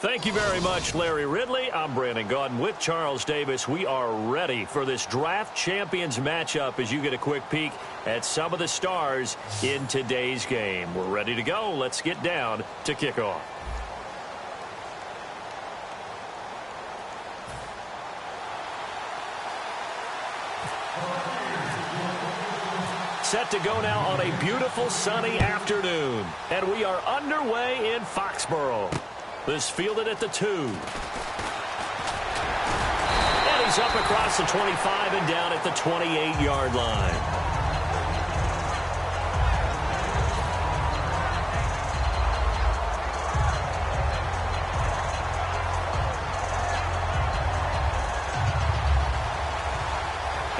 Thank you very much, Larry Ridley. I'm Brandon Gaudin with Charles Davis. We are ready for this draft champions matchup as you get a quick peek at some of the stars in today's game. We're ready to go. Let's get down to kickoff. Set to go now on a beautiful sunny afternoon. And we are underway in Foxborough. This fielded at the 2. And he's up across the 25 and down at the 28-yard line.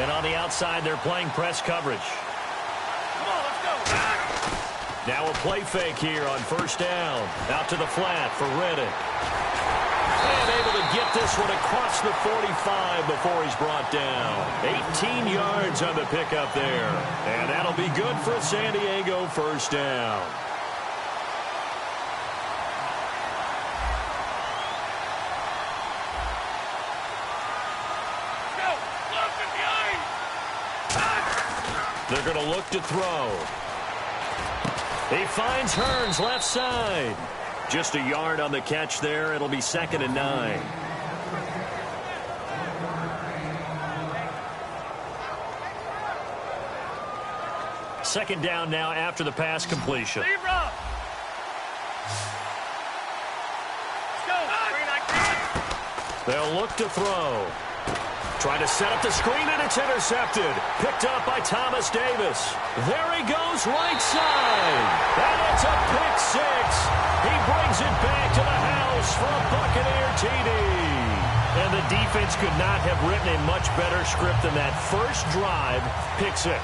And on the outside, they're playing press coverage. Now a play fake here on first down. Out to the flat for Reddick. And able to get this one across the 45 before he's brought down. 18 yards on the pickup there. And that'll be good for a San Diego first down. They're going to look to throw. He finds Hearns left side. Just a yard on the catch there. It'll be 2nd and 9. Second down now after the pass completion. They'll look to throw. Trying to set up the screen, and it's intercepted. Picked up by Thomas Davis. There he goes, right side. And it's a pick 6. He brings it back to the house for a Buccaneer TD. And the defense could not have written a much better script than that first drive, pick 6.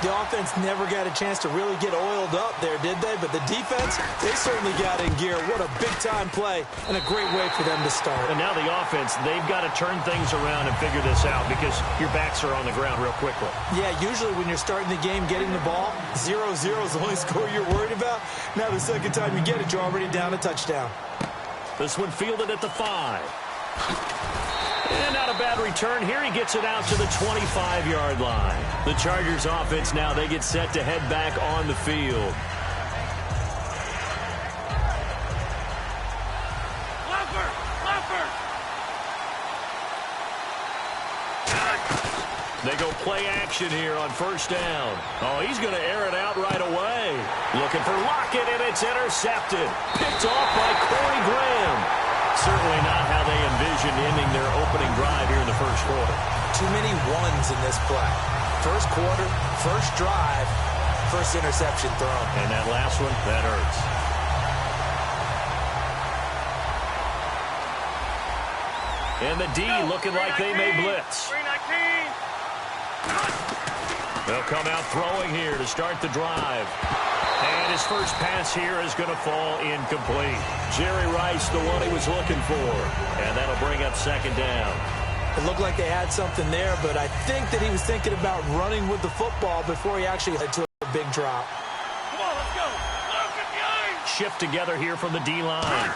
The offense never got a chance to really get oiled up there, did they? But the defense, they certainly got in gear. What a big-time play and a great way for them to start. And now the offense, they've got to turn things around and figure this out because your backs are on the ground real quickly. Yeah, usually when you're starting the game, getting the ball, 0-0 is the only score you're worried about. Now the second time you get it, you're already down a touchdown. This one fielded at the 5. And not a bad return here. He gets it out to the 25-yard line. The Chargers offense now, they get set to head back on the field. They go play action here on first down. Oh, he's going to air it out right away. Looking for Lockett, and it's intercepted. Picked off by Corey Graham. Certainly not how they envisioned ending their opening drive here in the first quarter. Too many ones in this play. First quarter, first drive, first interception thrown. And that last one, that hurts. And the D looking like they may blitz. They'll come out throwing here to start the drive. And his first pass here is going to fall incomplete. Jerry Rice, the one he was looking for. And that'll bring up second down. It looked like they had something there, but I think that he was thinking about running with the football before he actually had to a big drop. Come on, let's go. Shift together here from the D-line.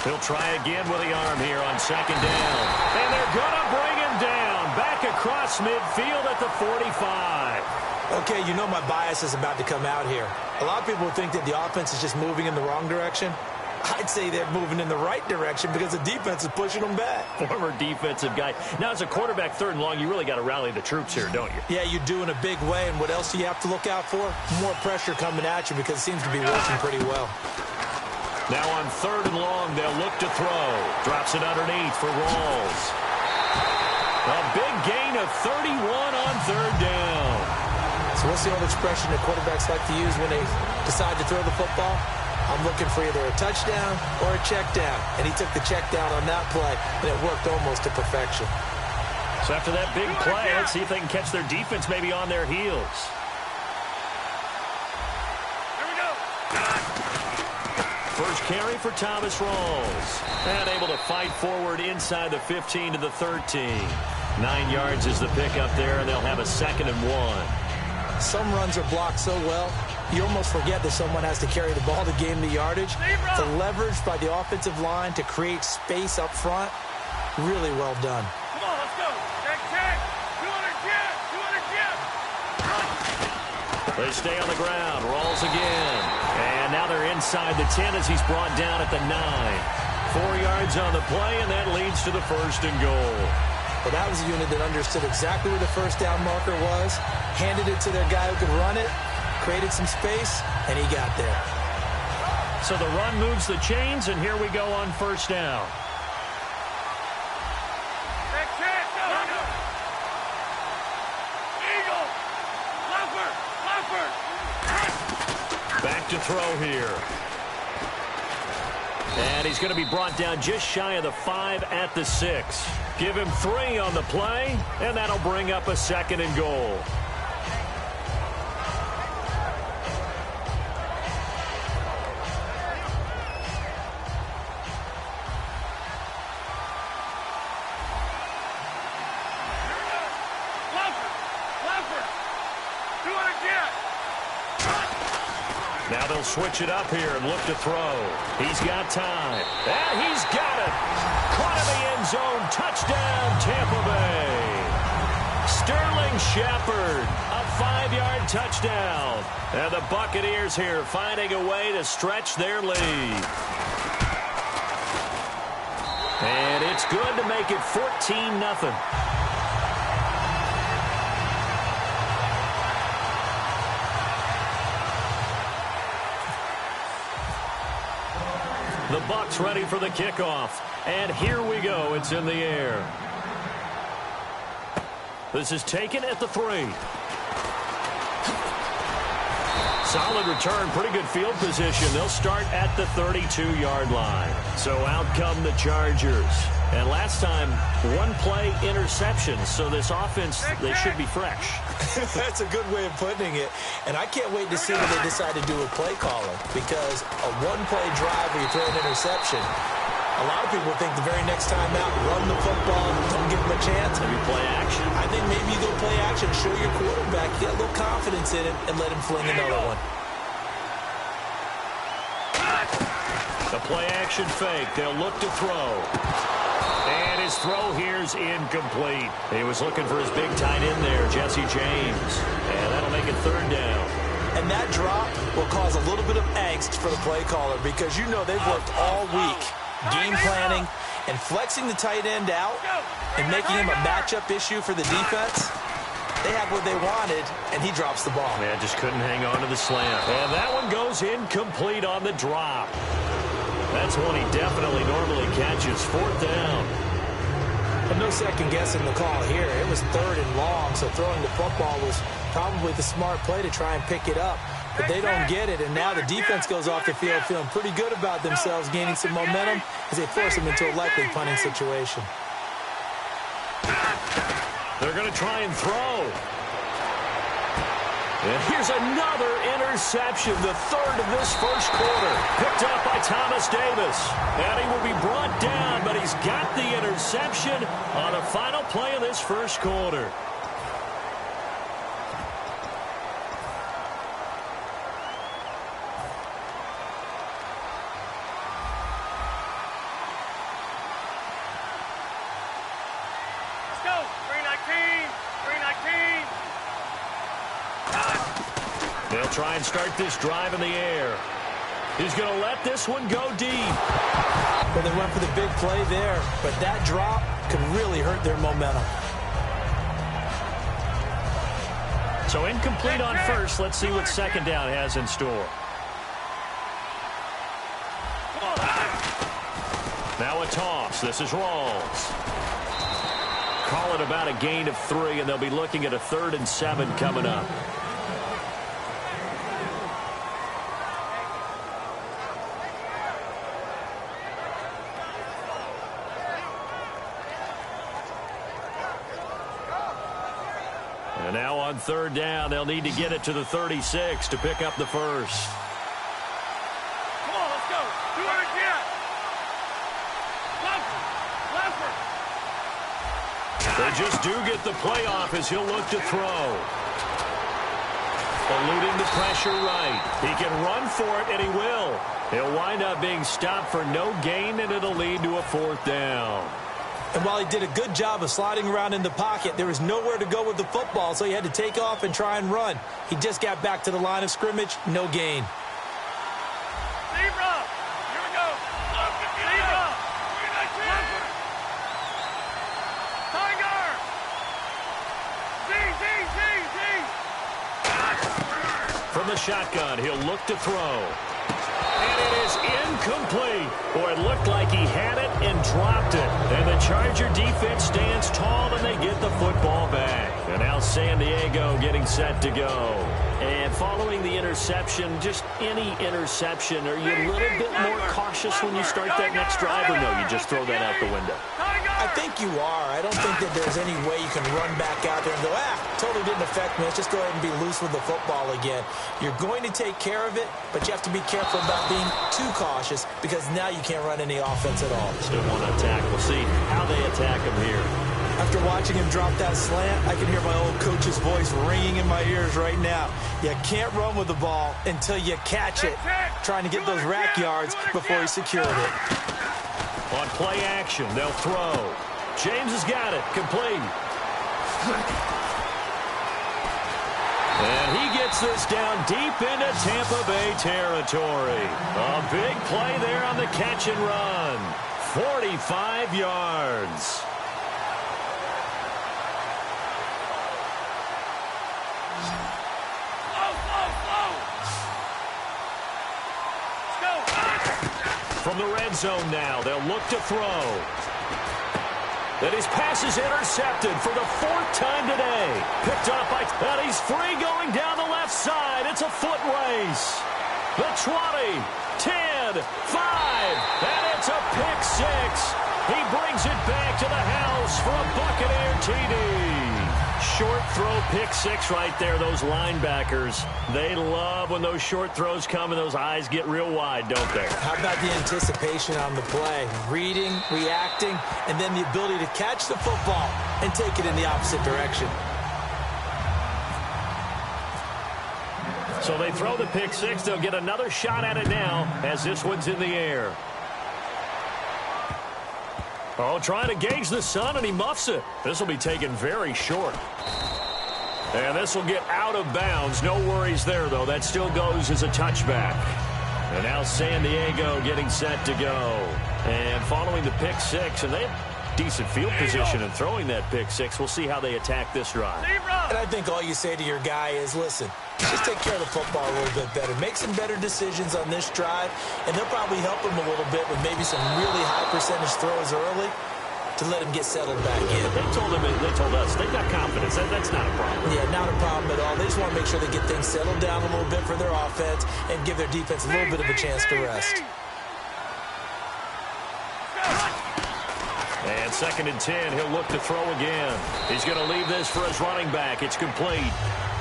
He'll try again with the arm here on second down. And they're going to bring him down. Back across midfield at the 45. Okay, you know my bias is about to come out here. A lot of people think that the offense is just moving in the wrong direction. I'd say they're moving in the right direction because the defense is pushing them back. Former defensive guy. Now, as a quarterback, 3rd and long, you really got to rally the troops here, don't you? Yeah, you do in a big way. And what else do you have to look out for? More pressure coming at you because it seems to be working pretty well. Now on 3rd and long, they'll look to throw. Drops it underneath for Rawls. A big gain of 31 on 3rd down. So what's the old expression that quarterbacks like to use when they decide to throw the football? I'm looking for either a touchdown or a check down. And he took the check down on that play, and it worked almost to perfection. So after that big play, let's see if they can catch their defense maybe on their heels. Here we go. First carry for Thomas Rawls. And able to fight forward inside the 15 to the 13. 9 yards is the pickup there, and they'll have a 2nd and 1. Some runs are blocked so well, you almost forget that someone has to carry the ball to gain the yardage. The leverage by the offensive line to create space up front, really well done. Come on, let's go. Check. 200 jet. They stay on the ground. Rolls again. And now they're inside the 10 as he's brought down at the 9. 4 yards on the play, and that leads to the 1st and goal. Well, that was a unit that understood exactly where the first down marker was, handed it to their guy who could run it, created some space, and he got there. So the run moves the chains, and here we go on 1st down. Check. Go. Eagle. Leopard. Back to throw here. And he's going to be brought down just shy of the 5 at the 6. Give him 3 on the play, and that'll bring up a 2nd and goal. Leopard. 200 jet. Now they'll switch it up here and look to throw. He's got time. And he's got it. Caught in the end zone. Touchdown, Tampa Bay. Sterling Shepard, a 5-yard touchdown. And the Buccaneers here finding a way to stretch their lead. And it's good to make it 14-0. The Bucs ready for the kickoff. And here we go. It's in the air. This is taken at the 3. Solid return, pretty good field position. They'll start at the 32-yard line. So out come the Chargers. And last time, 1-play interception. So this offense, they should be fresh. That's a good way of putting it. And I can't wait to see what they decide to do with play calling. Because a 1-play drive where you throw an interception, a lot of people think the very next time out, run the football, don't give them a chance. Maybe play action. I think maybe you go play action, show your quarterback, get a little confidence in it, and let him fling another one. The play action fake. They'll look to throw. And his throw here's incomplete. He was looking for his big tight end there, Jesse James. And that'll make it 3rd down. And that drop will cause a little bit of angst for the play caller because you know they've worked all week game planning and flexing the tight end out and making him a matchup issue for the defense. They have what they wanted, and he drops the ball. Man, just couldn't hang on to the slant. And that one goes incomplete on the drop. That's one he definitely normally catches. 4th down. But no second guessing the call here. It was 3rd and long, so throwing the football was probably the smart play to try and pick it up. But they don't get it, and now the defense goes off the field feeling pretty good about themselves, gaining some momentum as they force them into a likely punting situation. They're going to try and throw. And here's another interception, the 3rd of this 1st quarter. Picked up by Thomas Davis. And he will be brought down, but he's got the interception on the final play of this 1st quarter. Let's go. 319. They'll try and start this drive in the air. He's going to let this one go deep. Well, they went for the big play there, but that drop could really hurt their momentum. So incomplete on 1st. Let's see what 2nd down has in store. Now a toss. This is Rawls. Call it about a gain of 3, and they'll be looking at a 3rd and 7 coming up. And now on 3rd down, they'll need to get it to the 36 to pick up the 1st. Come on, let's go. 200 jet. Leopard. They just do get the playoff as he'll look to throw. Eluding the pressure right. He can run for it, and he will. He'll wind up being stopped for no gain, and it'll lead to a 4th down. And while he did a good job of sliding around in the pocket, there was nowhere to go with the football, so he had to take off and try and run. He just got back to the line of scrimmage, no gain. Zebra! Here we go! Zebra! Tiger! Z! From the shotgun, he'll look to throw. And it is incomplete. Boy, it looked like he had it and dropped it. And the Charger defense stands tall, and they get the football back. And now San Diego getting set to go. And following the interception, just any interception, are you a little bit more cautious when you start that next drive, or no, you just throw that out the window? I think you are. I don't think that there's any way you can run back out there and go, totally didn't affect me. Let's just go ahead and be loose with the football again. You're going to take care of it, but you have to be careful about being too cautious because now you can't run any offense at all. Still want to attack. We'll see how they attack him here. After watching him drop that slant, I can hear my old coach's voice ringing in my ears right now. You can't run with the ball until you catch it. Trying to get those rack yards before he secured it. On play action, they'll throw. James has got it. Complete. And he gets this down deep into Tampa Bay territory. A big play there on the catch and run. 45 yards. From the red zone now, they'll look to throw. Then his pass is intercepted for the 4th time today. Picked up by, and he's free going down the left side. It's a foot race. The 20, 10, 5, and it's a pick 6. He brings it back to the house for a Buccaneer TD. Short throw pick 6 right there. Those linebackers, they love when those short throws come and those eyes get real wide, don't they? How about the anticipation on the play? Reading, reacting, and then the ability to catch the football and take it in the opposite direction. So they throw the pick 6. They'll get another shot at it now as this one's in the air. Oh, trying to gauge the sun, and he muffs it. This will be taken very short. And this will get out of bounds. No worries there, though. That still goes as a touchback. And now San Diego getting set to go. And following the pick 6, and they have decent field position in throwing that pick 6. We'll see how they attack this drive. And I think all you say to your guy is, listen, just take care of the football a little bit better. Make some better decisions on this drive, and they'll probably help him a little bit with maybe some really high percentage throws early to let him get settled back in. They told us they've got confidence. That's not a problem. Yeah, not a problem at all. They just want to make sure they get things settled down a little bit for their offense and give their defense a little bit of a chance to rest. And 2nd and 10, he'll look to throw again. He's going to leave this for his running back. It's complete.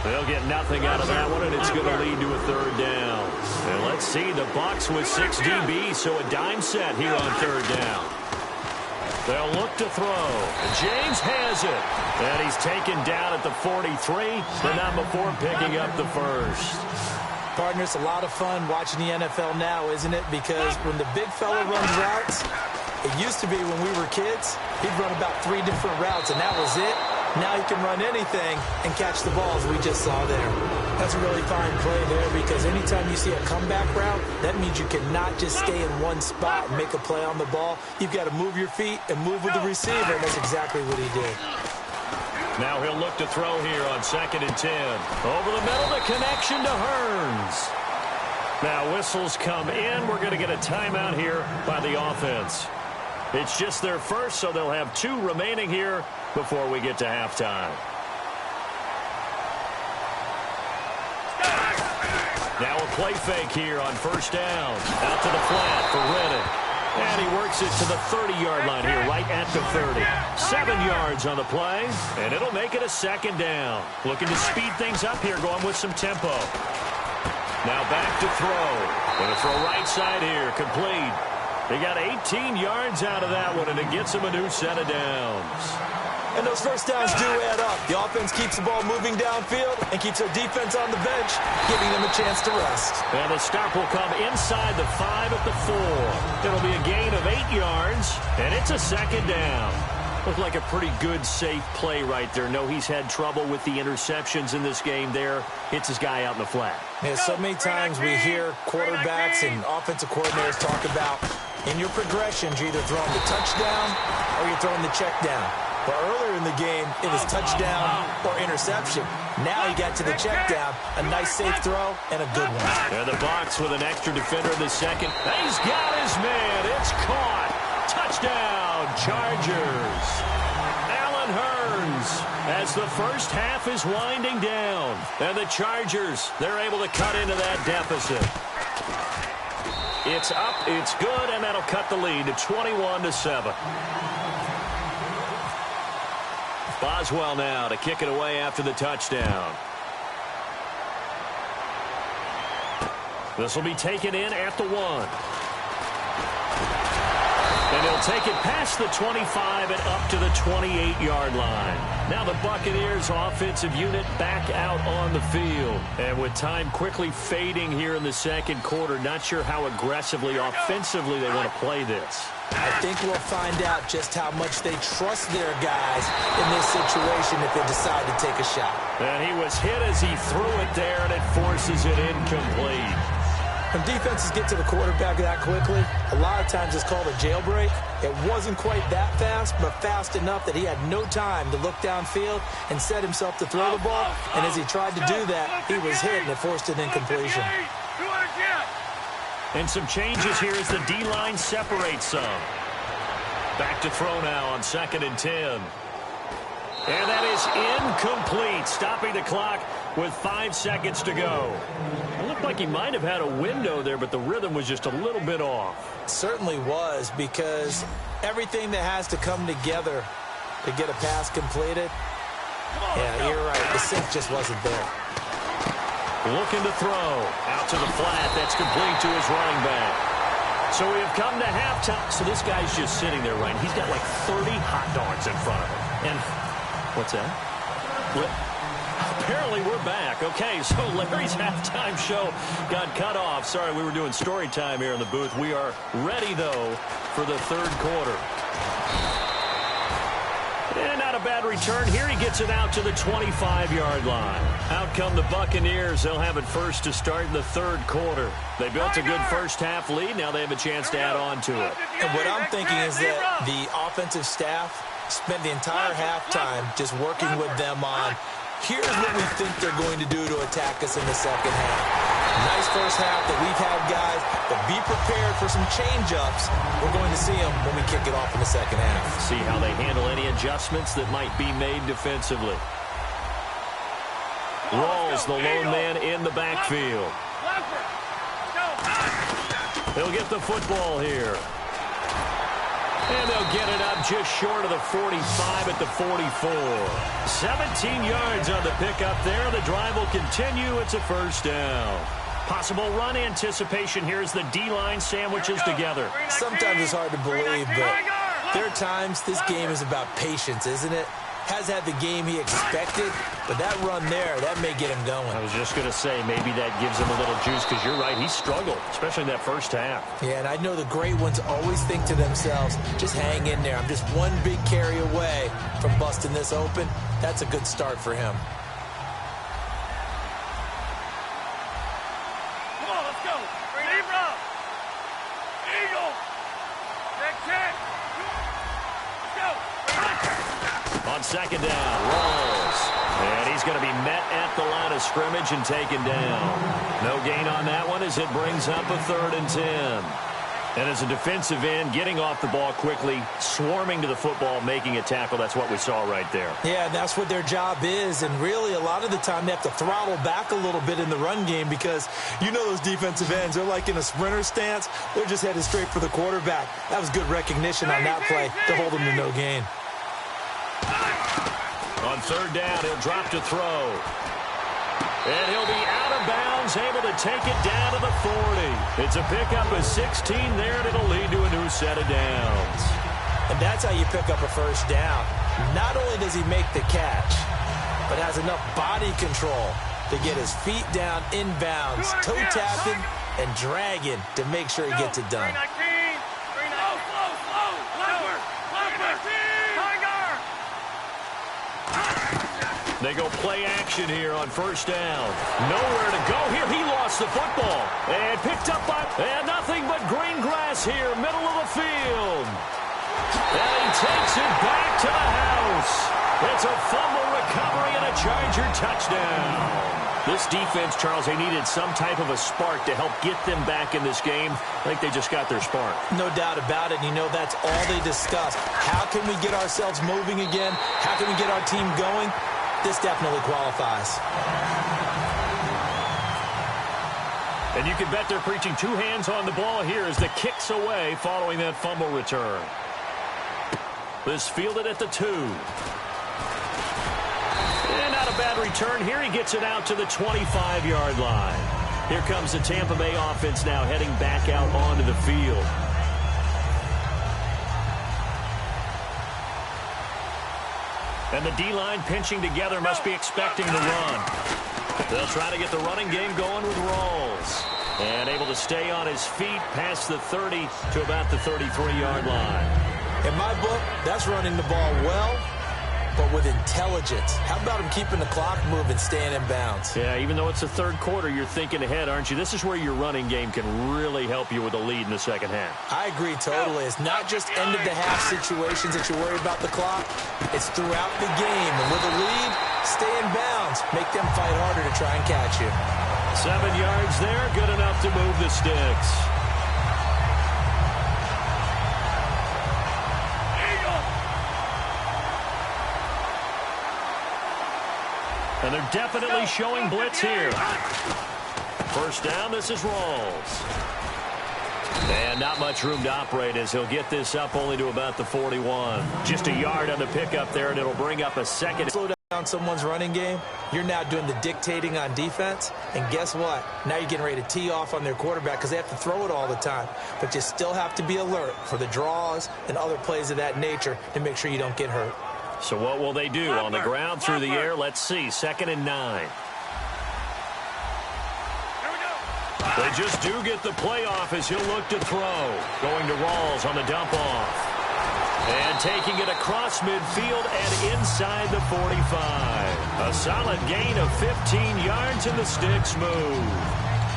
They'll get nothing out of that one, and it's going to lead to a 3rd down. And let's see, the Bucs with 6 DBs, so a dime set here on 3rd down. They'll look to throw. James has it. And he's taken down at the 43, but not before picking up the 1st. Partner, it's a lot of fun watching the NFL now, isn't it? Because when the big fella runs routes, it used to be when we were kids, he'd run about 3 different routes, and that was it. Now he can run anything and catch the balls we just saw there. That's a really fine play there because anytime you see a comeback route, that means you cannot just stay in one spot and make a play on the ball. You've got to move your feet and move with the receiver, and that's exactly what he did. Now he'll look to throw here on 2nd and 10. Over the middle, the connection to Hearns. Now whistles come in. We're going to get a timeout here by the offense. It's just their first, so they'll have 2 remaining here before we get to halftime. Now a play fake here on 1st down. Out to the flat for Reddick. And he works it to the 30-yard line here, right at the 30. 7 yards on the play, and it'll make it a 2nd down. Looking to speed things up here, going with some tempo. Now back to throw. Going to throw right side here, complete. He got 18 yards out of that one, and it gets him a new set of downs. And those first downs do add up. The offense keeps the ball moving downfield and keeps their defense on the bench, giving them a chance to rest. And the stop will come inside the 5 at the 4. It'll be a gain of 8 yards, and it's a second down. Looked like a pretty good, safe play right there. No, he's had trouble with the interceptions in this game there. Hits his guy out in the flat. Yeah, so many times we hear quarterbacks and offensive coordinators talk about in your progressions, you're either throwing the touchdown or you're throwing the check down. But earlier in the game, it was touchdown or interception. Now he got to the check down, a nice safe throw, and a good one. And the box with an extra defender in the second. He's got his man. It's caught. Touchdown, Chargers. Allen Hurns as the first half is winding down. And the Chargers, they're able to cut into that deficit. It's up, it's good, and that'll cut the lead to 21-7. Boswell now to kick it away after the touchdown. This will be taken in at the 1. And he'll take it past the 25 and up to the 28-yard line. Now the Buccaneers offensive unit back out on the field. And with time quickly fading here in the second quarter, not sure how aggressively, offensively they want to play this. I think we'll find out just how much they trust their guys in this situation if they decide to take a shot. And he was hit as he threw it there, and it forces it incomplete. When defenses get to the quarterback that quickly, a lot of times it's called a jailbreak. It wasn't quite that fast, but fast enough that he had no time to look downfield and set himself to throw the ball. And as he tried to do that, he was hit, and it forced an incompletion. And some changes here as the D-line separates some. Back to throw now on 2nd and 10. And that is incomplete, stopping the clock with 5 seconds to go. It looked like he might have had a window there, but the rhythm was just a little bit off. It certainly was, because everything that has to come together to get a pass completed, yeah, you're right, the sync just wasn't there. Looking to throw. Out to the flat. That's complete to his running back. So we have come to halftime. So this guy's just sitting there, right? He's got like 30 hot dogs in front of him. And what's that? Apparently we're back. Okay, so Larry's halftime show got cut off. Sorry, we were doing story time here in the booth. We are ready, though, for the third quarter. And not a bad return. Here he gets it out to the 25-yard line. Out come the Buccaneers. They'll have it first to start in the third quarter. They built a good first half lead. Now they have a chance to add on to it. And what I'm thinking is that the offensive staff spent the entire halftime just working with them on, here's what we think they're going to do to attack us in the second half. Nice first half that we've had, guys, but be prepared for some change-ups. We're going to see them when we kick it off in the second half. See how they handle any adjustments that might be made defensively. Rawls, the lone man in the backfield. He'll get the football here. And they'll get it up just short of the 45 at the 44. 17 yards on the pickup there. The drive will continue. It's a first down. Possible run anticipation here as the D-line sandwiches together. Sometimes it's hard to believe, but there are times this game is about patience, isn't it? Has had the game he expected, but that run there, that may get him going. I was just going to say, maybe that gives him a little juice, because you're right, he struggled, especially in that first half. Yeah, and I know the great ones always think to themselves, just hang in there. I'm just one big carry away from busting this open. That's a good start for him. Come on, let's go. Zebra. Eagle. Check. Let's go. On second down, Rawls. And he's going to be met at the line of scrimmage and taken down. No gain on that one as it brings up a 3rd and 10. And as a defensive end, getting off the ball quickly, swarming to the football, making a tackle, that's what we saw right there. Yeah, that's what their job is. And really, a lot of the time, they have to throttle back a little bit in the run game because you know those defensive ends, they're like in a sprinter stance. They're just headed straight for the quarterback. That was good recognition on that play to hold them to no gain. On 3rd down, he'll drop to throw. And he'll be out of bounds, able to take it down to the 40. It's a pickup of 16 there, and it'll lead to a new set of downs. And that's how you pick up a first down. Not only does he make the catch, but has enough body control to get his feet down inbounds, toe tapping and dragging to make sure he gets it done. They go play action here on first down. Nowhere to go here. He lost the football. And picked up by... And nothing but green grass here, middle of the field. And he takes it back to the house. It's a fumble recovery and a Charger touchdown. This defense, Charles, they needed some type of a spark to help get them back in this game. I think they just got their spark. No doubt about it. You know, that's all they discussed. How can we get ourselves moving again? How can we get our team going? This definitely qualifies. And you can bet they're preaching two hands on the ball here as the kick's away following that fumble return. This fielded at the 2. And not a bad return here. He gets it out to the 25-yard line. Here comes the Tampa Bay offense now heading back out onto the field. And the D-line pinching together must be expecting the run. They'll try to get the running game going with Rawls. And able to stay on his feet past the 30 to about the 33-yard line. In my book, that's running the ball well, but with intelligence. How about him keeping the clock moving, staying in bounds? Yeah, even though it's the third quarter, you're thinking ahead, aren't you? This is where your running game can really help you with a lead in the second half. I agree totally. It's not just end-of-the-half situations that you worry about the clock. It's throughout the game. And with a lead, stay in bounds. Make them fight harder to try and catch you. 7 yards there, good enough to move the sticks. And they're definitely showing blitz here. First down, this is Rawls. And not much room to operate as he'll get this up only to about the 41. Just a yard on the pickup there, and it'll bring up a second. Slow down someone's running game. You're now doing the dictating on defense. And guess what? Now you're getting ready to tee off on their quarterback because they have to throw it all the time. But you still have to be alert for the draws and other plays of that nature to make sure you don't get hurt. So what will they do? On the ground, through the air? Let's see. 2nd and 9. They just do get the play off as he'll look to throw. Going to Rawls on the dump off. And taking it across midfield and inside the 45. A solid gain of 15 yards and the sticks move.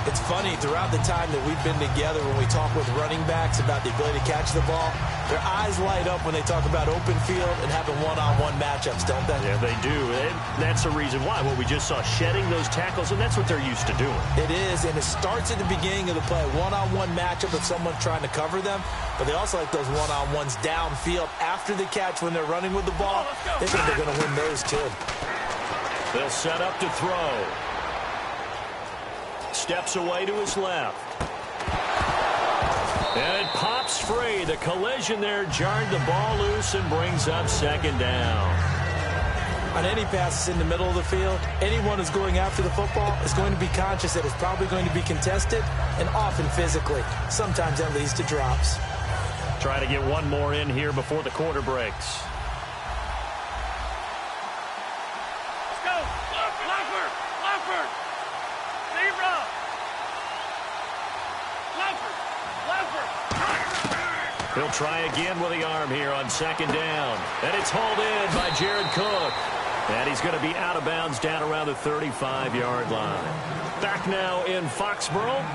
It's funny, throughout the time that we've been together, when we talk with running backs about the ability to catch the ball, their eyes light up when they talk about open field and having one-on-one matchups, don't they? Yeah, they do. And that's the reason why. Well, we just saw shedding those tackles, and that's what they're used to doing. It is, and it starts at the beginning of the play. One-on-one matchup if someone's trying to cover them, but they also like those one-on-ones downfield after the catch when they're running with the ball. They think they're going to win those, too. They'll set up to throw. Steps away to his left. And it pops free. The collision there jarred the ball loose and brings up 2nd down. On any passes in the middle of the field, anyone who's going after the football is going to be conscious that it's probably going to be contested and often physically. Sometimes that leads to drops. Try to get one more in here before the quarter breaks. Let's go. Lover. Zebra. He'll try again with the arm here on 2nd down. And it's hauled in by Jared Cook. And he's going to be out of bounds down around the 35-yard line. Back now in Foxborough.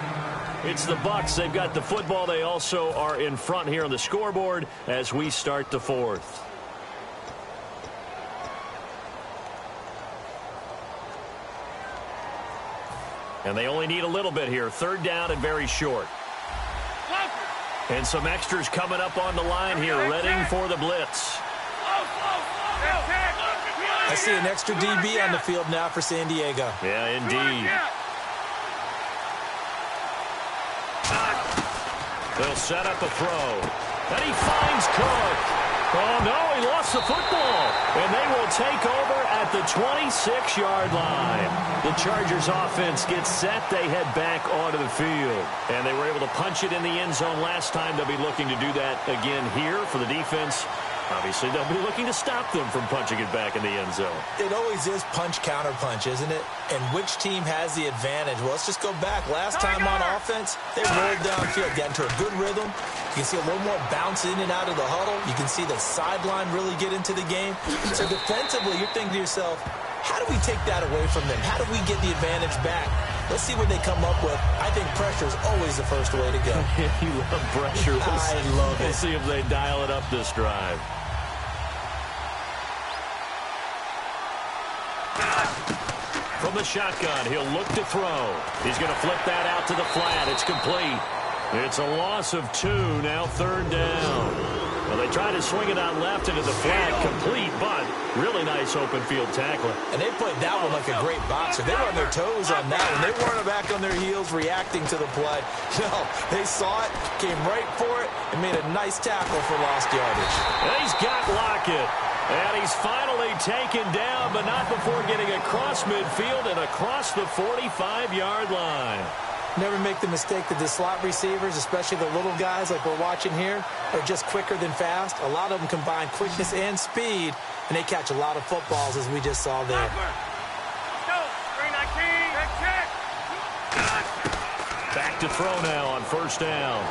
It's the Bucs. They've got the football. They also are in front here on the scoreboard as we start the 4th. And they only need a little bit here. 3rd down and very short. And some extras coming up on the line here, readying for the blitz. I see an extra DB on the field now for San Diego. Yeah, indeed. They'll set up a throw. And he finds Cook. Oh, no, he lost the football. And they will take over at the 26-yard line. The Chargers offense gets set. They head back onto the field. And they were able to punch it in the end zone last time. They'll be looking to do that again here for the defense. Obviously, they'll be looking to stop them from punching it back in the end zone. It always is punch-counter-punch, isn't it? And which team has the advantage? Well, let's just go back. Last time on offense, they rolled downfield, got into a good rhythm. You can see a little more bounce in and out of the huddle. You can see the sideline really get into the game. So defensively, you're thinking to yourself, how do we take that away from them? How do we get the advantage back? Let's see what they come up with. I think pressure is always the first way to go. You love pressure. I love it. We'll see if they dial it up this drive. From the shotgun, he'll look to throw. He's going to flip that out to the flat. It's complete. It's a loss of 2, now 3rd down. Well, they try to swing it out left into the flat, complete, but really nice open field tackling. And they played that one like a great boxer. They were on their toes on that one. They weren't back on their heels reacting to the play. No, they saw it, came right for it, and made a nice tackle for lost yardage. And he's got Lockett. And he's finally taken down, but not before getting across midfield and across the 45-yard line. Never make the mistake that the slot receivers, especially the little guys like we're watching here, are just quicker than fast. A lot of them combine quickness and speed, and they catch a lot of footballs, as we just saw there. Back to throw now on 1st down.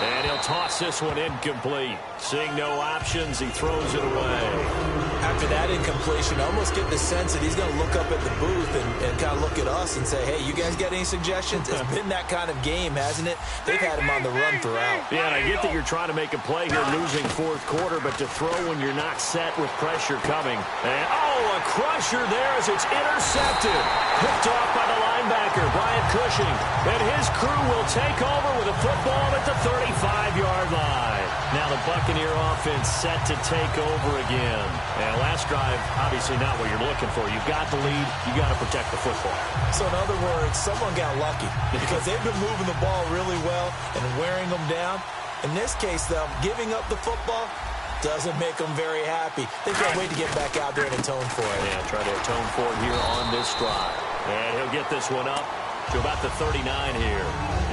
And he'll toss this one incomplete. Seeing no options, he throws it away. After that incompletion, I almost get the sense that he's going to look up at the booth and kind of look at us and say, hey, you guys got any suggestions? It's been that kind of game, hasn't it? They've had him on the run throughout. Yeah, and I get that you're trying to make a play here, losing 4th quarter, but to throw when you're not set with pressure coming. And, a crusher there as it's intercepted. Picked off by the linebacker, Brian Cushing. And his crew will take over with a football at the 35-yard line. Now the Buccaneer offense set to take over again. And last drive, obviously not what you're looking for. You've got the lead. You've got to protect the football. So in other words, someone got lucky because they've been moving the ball really well and wearing them down. In this case, though, giving up the football doesn't make them very happy. They can't wait to get back out there and atone for it. Yeah, try to atone for it here on this drive. And he'll get this one up to about the 39 here.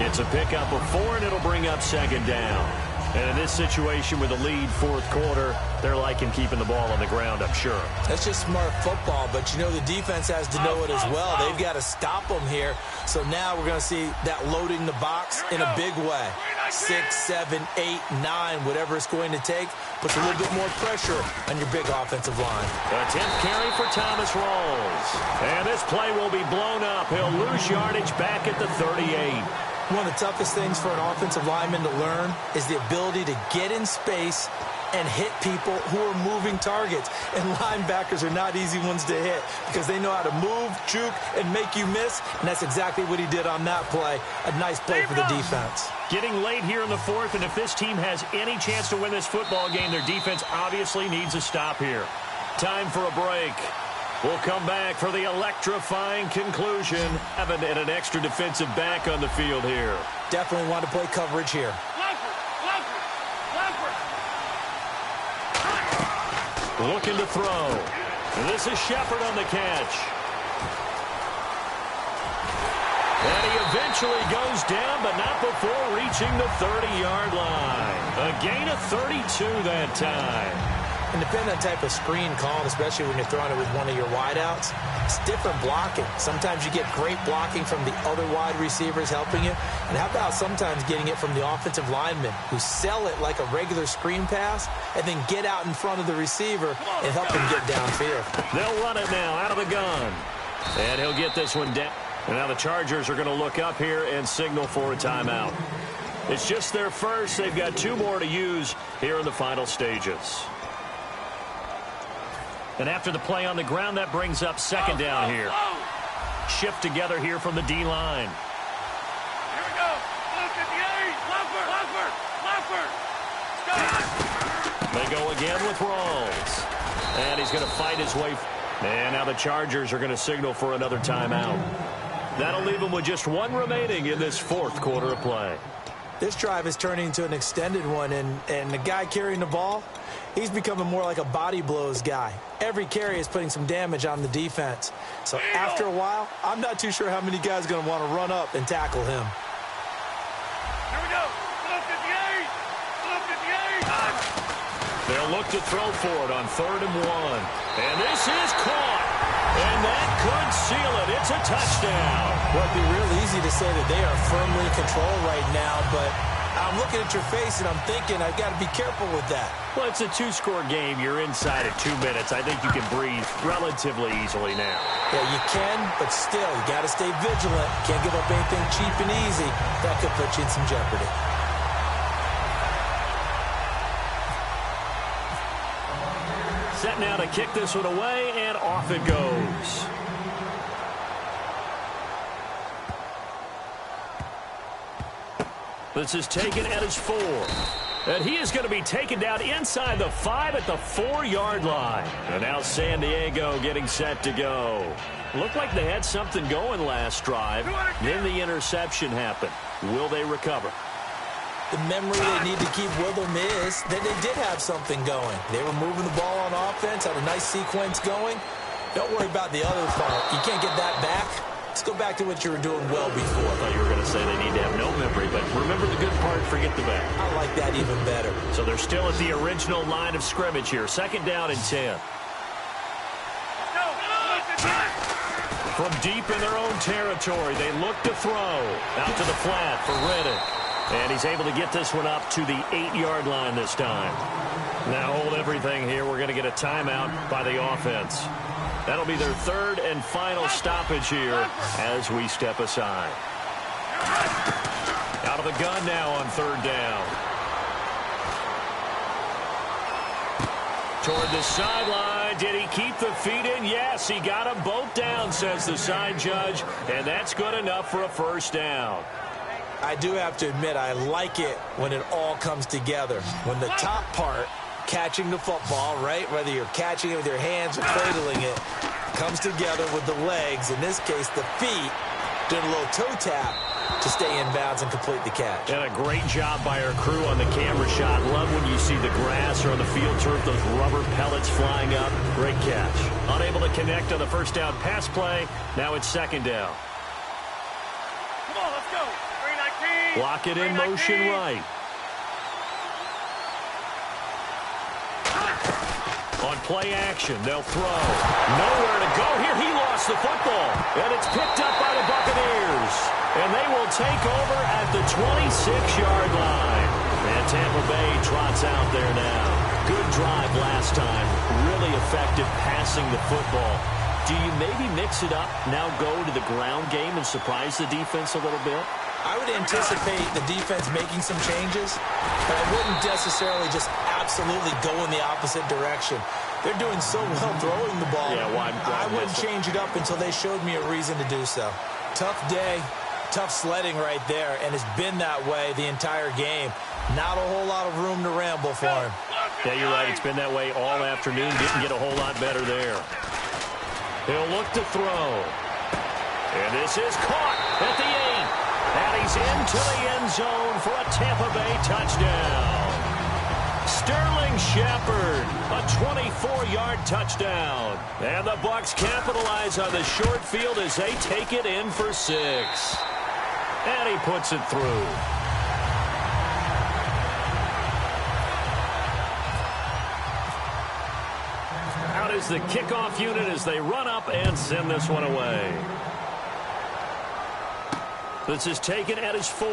It's a pickup of 4, and it'll bring up 2nd down. And in this situation with a lead 4th quarter, they're liking keeping the ball on the ground, I'm sure. That's just smart football, but you know the defense has to know it as well. They've got to stop them here. So now we're going to see that loading the box in a big way. 6, 7, 8, 9, whatever it's going to take, puts a little bit more pressure on your big offensive line. A 10th carry for Thomas Rawls. And this play will be blown up. He'll lose yardage back at the 38. One of the toughest things for an offensive lineman to learn is the ability to get in space and hit people who are moving targets. And linebackers are not easy ones to hit because they know how to move, juke, and make you miss. And that's exactly what he did on that play. A nice play for the defense. Getting late here in the 4th, and if this team has any chance to win this football game, their defense obviously needs a stop here. Time for a break. We'll come back for the electrifying conclusion. Having an extra defensive back on the field here. Definitely want to play coverage here. Looking to throw. And this is Shepard on the catch. And he eventually goes down, but not before reaching the 30-yard line. A gain of 32 that time. And depending on the type of screen called, especially when you're throwing it with one of your wideouts, it's different blocking. Sometimes you get great blocking from the other wide receivers helping you. And how about sometimes getting it from the offensive linemen who sell it like a regular screen pass and then get out in front of the receiver and help him get downfield. They'll run it now out of the gun. And he'll get this one down. And now the Chargers are going to look up here and signal for a timeout. It's just their first. They've got 2 more to use here in the final stages. And after the play on the ground, that brings up 2nd down here. Shift together here from the D-line. Here we go. Look at the A. Leffert. They go again with Rawls. And he's going to fight his way. And now the Chargers are going to signal for another timeout. That'll leave them with just 1 remaining in this 4th quarter of play. This drive is turning into an extended one, and the guy carrying the ball, he's becoming more like a body blows guy. Every carry is putting some damage on the defense. So after a while, I'm not too sure how many guys are going to want to run up and tackle him. Here we go. Blue 58. Blue 58. They'll look to throw for it on 3rd and 1. And this is caught. And that could seal it. It's a touchdown. Well, it'd be real easy to say that they are firmly in control right now, but I'm looking at your face and I'm thinking I've got to be careful with that. Well, it's a 2-score game. You're inside at 2 minutes. I think you can breathe relatively easily now. Yeah, you can, but still, you got to stay vigilant. Can't give up anything cheap and easy. That could put you in some jeopardy. Set now to kick this one away, and off it goes. This is taken at his 4. And he is going to be taken down inside the 5 at the 4-yard line. And now San Diego getting set to go. Looked like they had something going last drive. Then the interception happened. Will they recover? The memory they need to keep with them is that they did have something going. They were moving the ball on offense, had a nice sequence going. Don't worry about the other part. You can't get that back. Let's go back to what you were doing well before. I thought you were going to say they need to have no memory, but remember the good part, forget the bad. I like that even better. So they're still at the original line of scrimmage here. 2nd down and 10. From deep in their own territory, they look to throw. Out to the flat for Reddick. And he's able to get this one up to the 8-yard line this time. Now hold everything here. We're going to get a timeout by the offense. That'll be their 3rd and final stoppage here as we step aside. Out of the gun now on 3rd down. Toward the sideline. Did he keep the feet in? Yes, he got them both down, says the side judge. And that's good enough for a 1st down. I do have to admit, I like it when it all comes together. When the top part, catching the football, right, whether you're catching it with your hands or cradling it, comes together with the legs. In this case, the feet, did a little toe tap to stay in bounds and complete the catch. And a great job by our crew on the camera shot. Love when you see the grass or on the field turf, those rubber pellets flying up. Great catch. Unable to connect on the 1st down pass play. Now it's 2nd down. Come on, let's go. 319. Block it in motion right. On play action, they'll throw. Nowhere to go here. He lost the football. And it's picked up by the Buccaneers. And they will take over at the 26-yard line. And Tampa Bay trots out there now. Good drive last time. Really effective passing the football. Do you maybe mix it up, now go to the ground game and surprise the defense a little bit? I would anticipate the defense making some changes, but I wouldn't necessarily just absolutely go in the opposite direction. They're doing so well throwing the ball. Yeah, I wouldn't change it up until they showed me a reason to do so. Tough day, tough sledding right there, and it's been that way the entire game. Not a whole lot of room to ramble for him. Yeah, you're right. It's been that way all afternoon. Didn't get a whole lot better there. He'll look to throw. And this is caught at the 8. And he's into the end zone for a Tampa Bay touchdown. Sterling Shepard, a 24-yard touchdown. And the Bucs capitalize on the short field as they take it in for 6. And he puts it through. Out is the kickoff unit as they run up and send this one away. This is taken at his 4.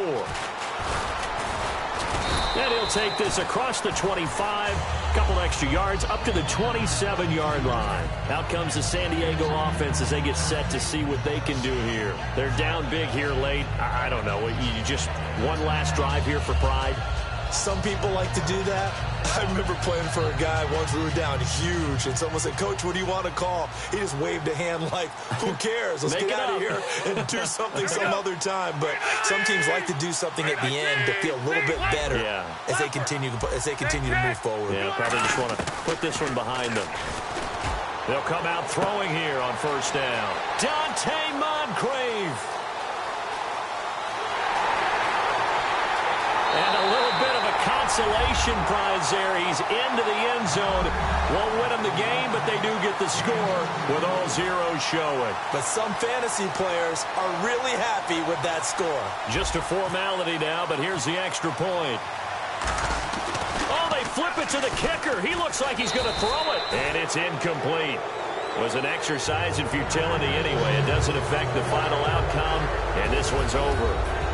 And he'll take this across the 25, couple extra yards, up to the 27-yard line. Out comes the San Diego offense as they get set to see what they can do here. They're down big here late. I don't know. You just one last drive here for pride. Some people like to do that. I remember playing for a guy once. We were down huge, and someone said, "Coach, what do you want to call?" He just waved a hand like, "Who cares? Let's get out of here and do something some other time." But some teams like to do something at the end to feel a little bit better as they continue to move forward. Yeah, probably just want to put this one behind them. They'll come out throwing here on 1st down. Dante Moncrief. consolation prize there. He's into the end zone. Won't win them the game, but they do get the score with all zeros showing. But some fantasy players are really happy with that score. Just a formality now, but here's the extra point. Oh, they flip it to the kicker. He looks like he's going to throw it. And it's incomplete. Was an exercise in futility anyway. It doesn't affect the final outcome, and this one's over.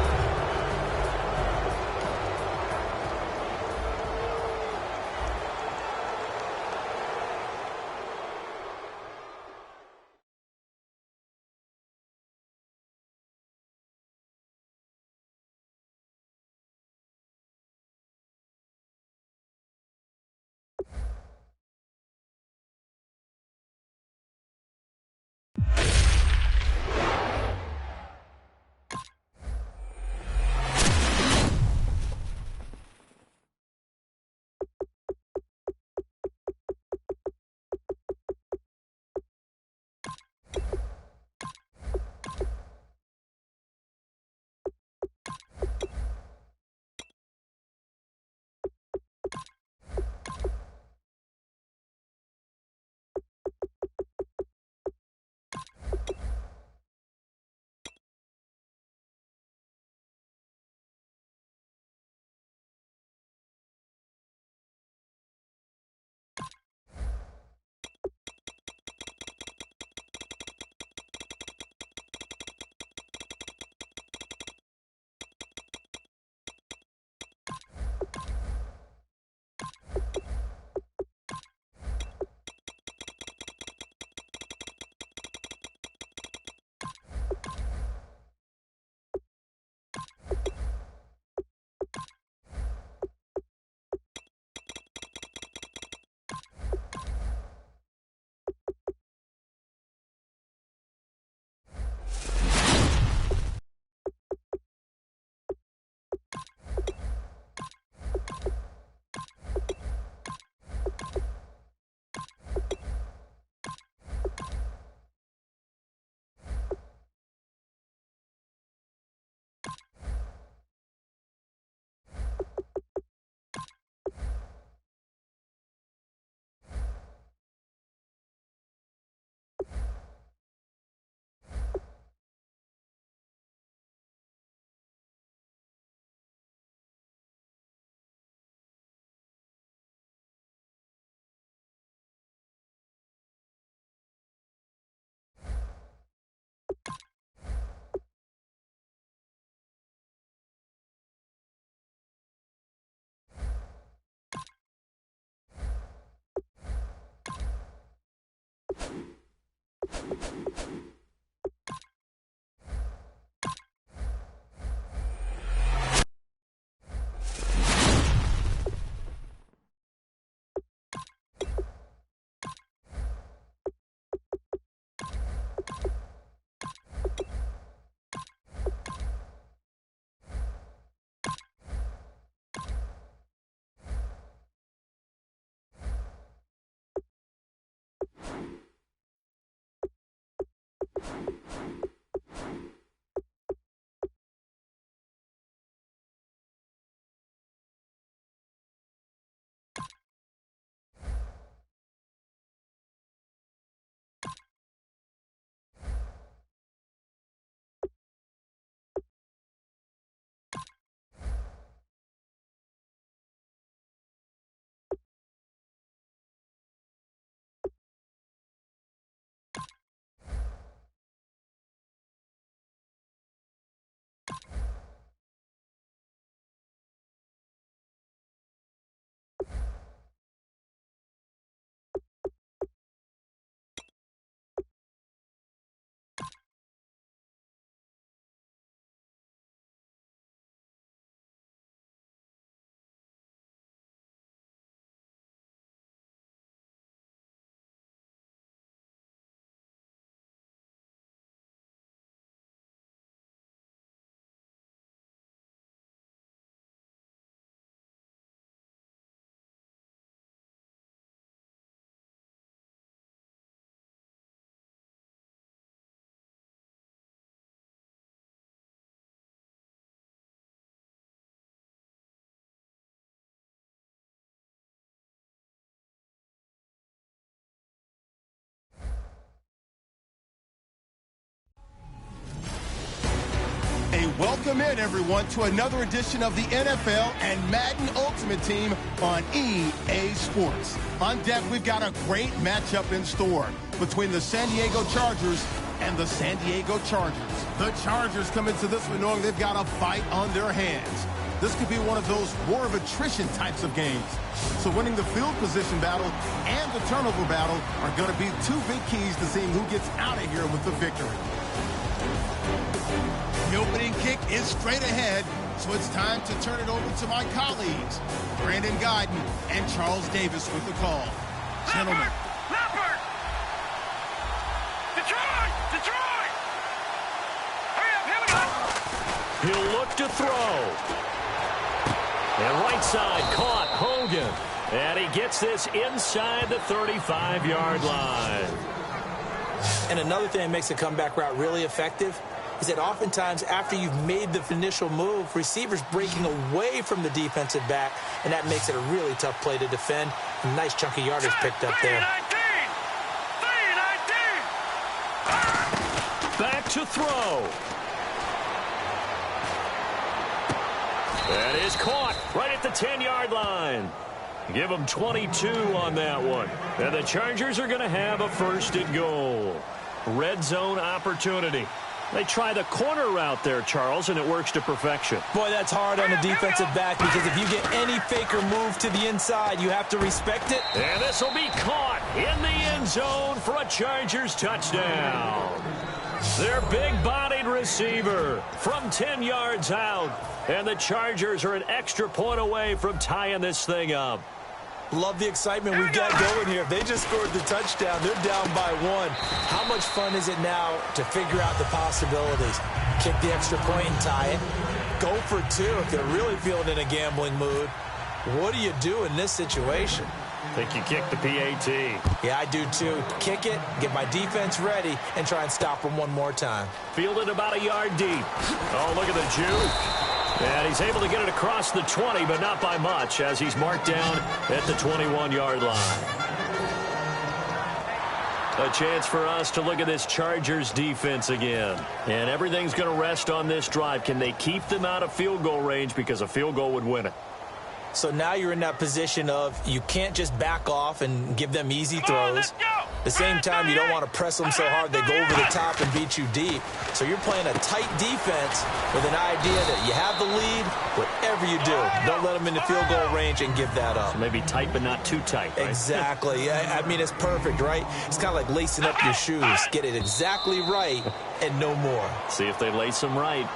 Welcome in, everyone, to another edition of the NFL and Madden Ultimate Team on EA Sports. On deck, we've got a great matchup in store between the San Diego Chargers and the San Diego Chargers. The Chargers come into this one knowing they've got a fight on their hands. This could be one of those war of attrition types of games. So winning the field position battle and the turnover battle are going to be two big keys to seeing who gets out of here with the victory. The opening kick is straight ahead, so it's time to turn it over to my colleagues, Brandon Guyton and Charles Davis with the call. Gentlemen. Leopard! Detroit! Hurry up, here we go! He'll look to throw. And right side caught Hogan. And he gets this inside the 35-yard line. And another thing that makes a comeback route really effective is that oftentimes after you've made the initial move, receivers breaking away from the defensive back, and that makes it a really tough play to defend. A nice chunk of yardage picked up there. 3-19! Back to throw. That is caught right at the 10-yard line. Give them 22 on that one. And the Chargers are going to have a first and goal. Red zone opportunity. They try the corner route there, Charles, and it works to perfection. Boy, that's hard on the defensive back because if you get any faker move to the inside, you have to respect it. And this will be caught in the end zone for a Chargers touchdown. Their big-bodied receiver from 10 yards out. And the Chargers are an extra point away from tying this thing up. Love the excitement we've got going here. If they just scored the touchdown, they're down by 1. How much fun is it now to figure out the possibilities? Kick the extra point and tie it. Go for 2 if they're really feeling in a gambling mood. What do you do in this situation? I think you kick the PAT. Yeah, I do too. Kick it, get my defense ready, and try and stop them one more time. Fielded about a yard deep. Oh, look at the juke. And he's able to get it across the 20, but not by much, as he's marked down at the 21-yard line. A chance for us to look at this Chargers defense again. And everything's going to rest on this drive. Can they keep them out of field goal range? Because a field goal would win it. So now you're in that position of you can't just back off and give them easy throws. At the same time, you don't want to press them so hard they go over the top and beat you deep. So you're playing a tight defense with an idea that you have the lead. Whatever you do, don't let them in the field goal range and give that up. So maybe tight but not too tight, right? Exactly. I mean, it's perfect, right? It's kind of like lacing up your shoes. Get it exactly right and no more. See if they lace them right.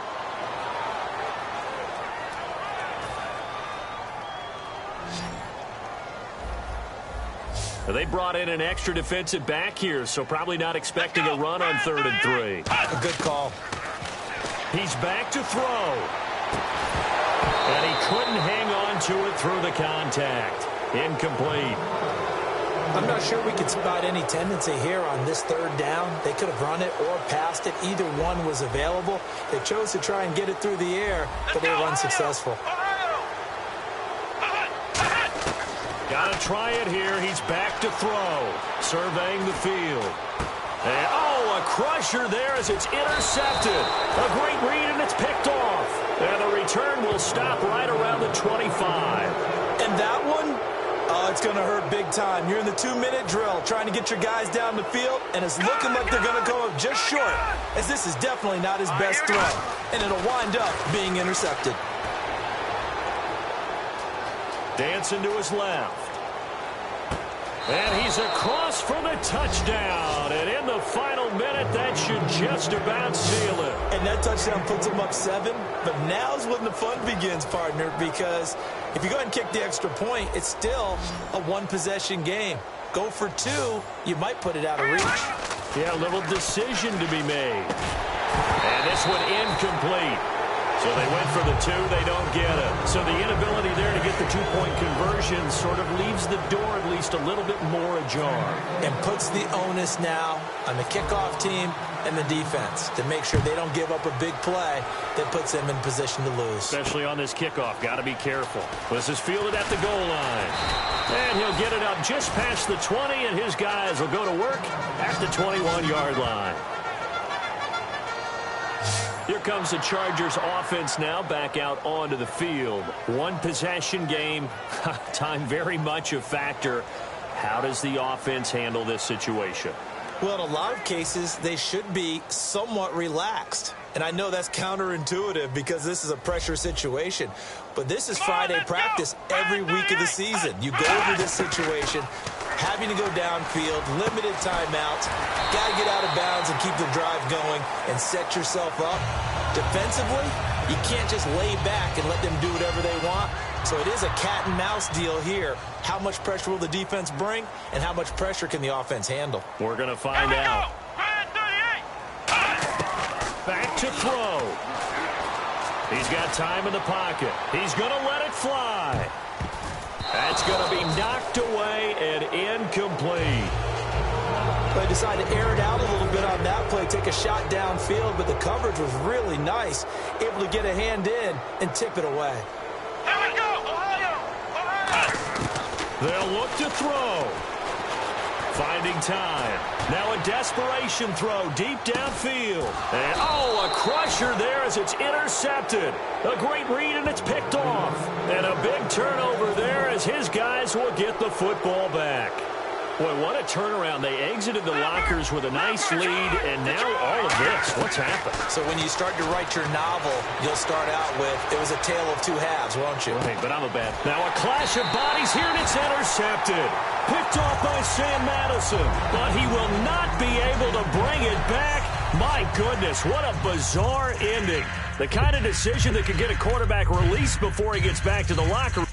They brought in an extra defensive back here, so probably not expecting a run on 3rd and 3. A good call. He's back to throw. And he couldn't hang on to it through the contact. Incomplete. I'm not sure we could spot any tendency here on this 3rd down. They could have run it or passed it. Either one was available. They chose to try and get it through the air, but they were unsuccessful. Got to try it here. He's back to throw. Surveying the field. And, oh, a crusher there as it's intercepted. A great read, and it's picked off. And the return will stop right around the 25. And that one, it's going to hurt big time. You're in the 2-minute drill trying to get your guys down the field, and it's looking like they're going to go up just short, as this is definitely not his best throw. And it'll wind up being intercepted. Dancing to his left. And he's across for the touchdown. And in the final minute, that should just about seal it. And that touchdown puts him up 7. But now's when the fun begins, partner, because if you go ahead and kick the extra point, it's still a 1-possession game. Go for 2, you might put it out of reach. Yeah, a little decision to be made. And this one incomplete. So they went for the 2, they don't get it. So the inability there to get the 2-point conversion sort of leaves the door at least a little bit more ajar. And puts the onus now on the kickoff team and the defense to make sure they don't give up a big play that puts them in position to lose. Especially on this kickoff, got to be careful. This is fielded at the goal line. And he'll get it up just past the 20, and his guys will go to work at the 21-yard line. Here comes the Chargers offense now back out onto the field. One possession game. Time very much a factor. How does the offense handle this situation? Well, in a lot of cases, they should be somewhat relaxed. And I know that's counterintuitive because this is a pressure situation. But this is Friday practice every week of the season. You go over this situation, having to go downfield, limited timeouts, got to get out of bounds and keep the drive going and set yourself up. Defensively, you can't just lay back and let them do whatever they want. So it is a cat and mouse deal here. How much pressure will the defense bring, and how much pressure can the offense handle? We're going to find out. Back to throw. He's got time in the pocket. He's going to let it fly. That's going to be knocked away and incomplete. They decided to air it out a little bit on that play, take a shot downfield, but the coverage was really nice, able to get a hand in and tip it away. Here we go, Ohio! They'll look to throw. Finding time. Now a desperation throw deep downfield. And, oh, a crusher there as it's intercepted. A great read, and it's picked off. And a big turnover there as his guys will get the football back. Boy, what a turnaround. They exited the lockers with a nice lead, and now all of this. What's happened? So when you start to write your novel, you'll start out with, it was a tale of two halves, won't you? Hey, but I'm a bad. Now a clash of bodies here, and it's intercepted. Picked off by Sam Madison, but he will not be able to bring it back. My goodness, what a bizarre ending. The kind of decision that could get a quarterback released before he gets back to the locker room.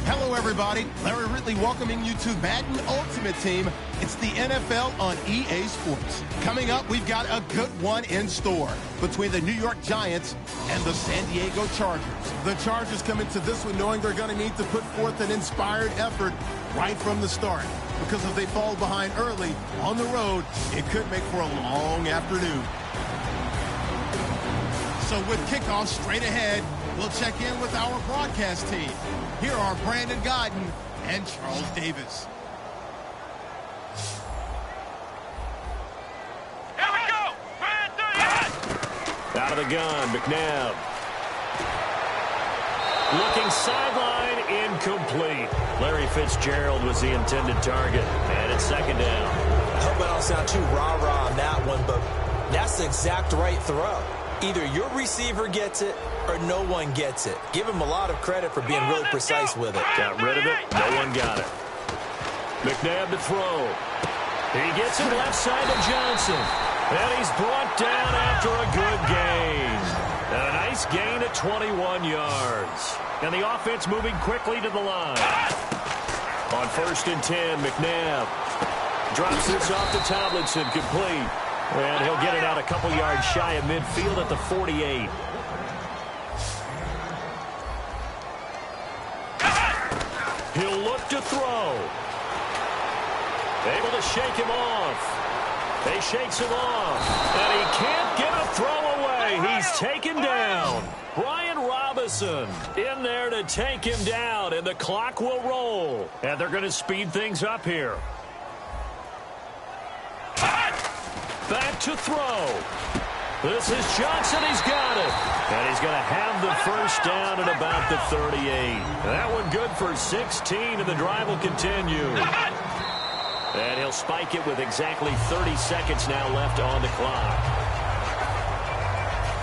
Hello, everybody. Larry Ridley welcoming you to Madden Ultimate Team. It's the NFL on EA Sports. Coming up, we've got a good one in store between the New York Giants and the San Diego Chargers. The Chargers come into this one knowing they're going to need to put forth an inspired effort right from the start, because if they fall behind early on the road, it could make for a long afternoon. So with kickoff straight ahead, we'll check in with our broadcast team. Here are Brandon Godden and Charles Davis. Here we go! Out of the gun, McNabb. Looking sideline, incomplete. Larry Fitzgerald was the intended target. And it's second down. I hope I don't sound too rah-rah on that one, but that's the exact right throw. Either your receiver gets it or no one gets it. Give him a lot of credit for being really precise with it. Got rid of it. No one got it. McNabb to throw. He gets it left side to Johnson. And he's brought down after a good gain. And a nice gain at 21 yards. And the offense moving quickly to the line. On 1st and 10, McNabb drops this off to Tomlinson, complete. And he'll get it out a couple yards shy of midfield at the 48. He'll look to throw. Able to shake him off. He shakes him off. And he can't get a throw away. He's taken down. Brian Robinson in there to take him down. And the clock will roll. And they're going to speed things up here. Back to throw. This is Johnson. He's got it. And he's going to have the first down at about the 38. That one good for 16, and the drive will continue. And he'll spike it with exactly 30 seconds now left on the clock.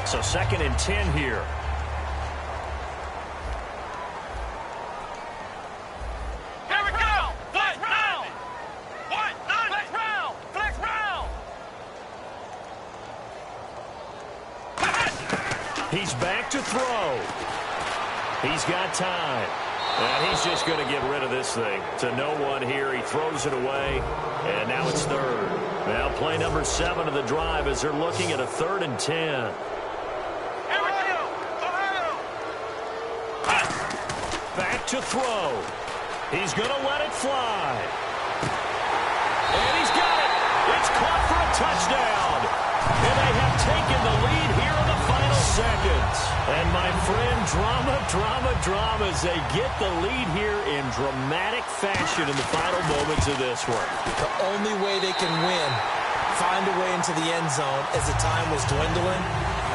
So 2nd and 10 here. Here we go! Flex round! What? Flex round! Flex round! He's back to throw. He's got time. And he's just going to get rid of this thing. To no one here. He throws it away. And now it's 3rd. Now play number 7 of the drive as they're looking at a 3rd and 10. Here we go! Ohio! Back to throw. He's going to let it fly. And he's got it. It's caught for a touchdown. And they have taken the lead here in the final seconds. And my friend, drama as they get the lead here in dramatic fashion in the final moments of this one. The only way they can win, find a way into the end zone as the time was dwindling.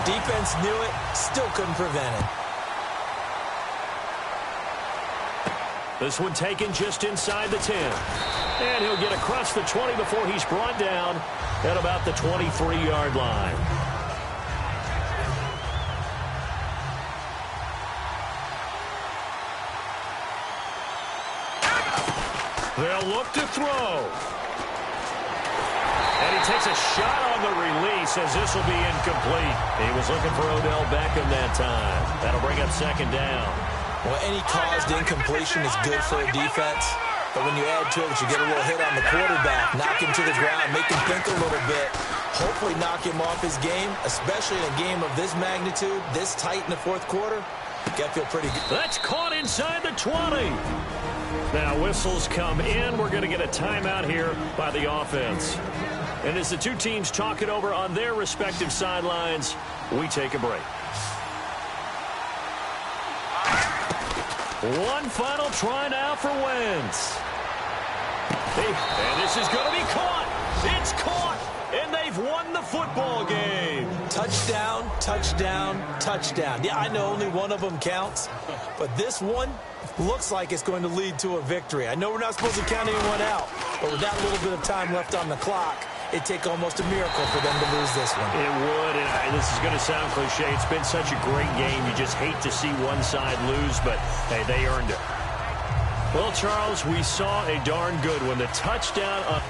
Defense knew it, still couldn't prevent it. This one taken just inside the 10. And he'll get across the 20 before he's brought down at about the 23-yard line. They'll look to throw. And he takes a shot on the release as this will be incomplete. He was looking for Odell Beckham that time. That'll bring up 2nd down. Well, any caused incompletion is good for a defense. But when you add to it that you get a little hit on the quarterback, knock him to the ground, make him think a little bit, hopefully knock him off his game, especially in a game of this magnitude, this tight in the 4th quarter, you got to feel pretty good. That's caught inside the 20. Now whistles come in. We're going to get a timeout here by the offense. And as the two teams talk it over on their respective sidelines, we take a break. One final try now for Wentz. And this is going to be caught. It's caught. And they've won the football game. Touchdown, touchdown, touchdown. Yeah, I know only one of them counts, but this one looks like it's going to lead to a victory. I know we're not supposed to count anyone out, but with that little bit of time left on the clock, it'd take almost a miracle for them to lose this one. It would, and this is going to sound cliche. It's been such a great game. You just hate to see one side lose, but, hey, they earned it. Well, Charles, we saw a darn good one. The touchdown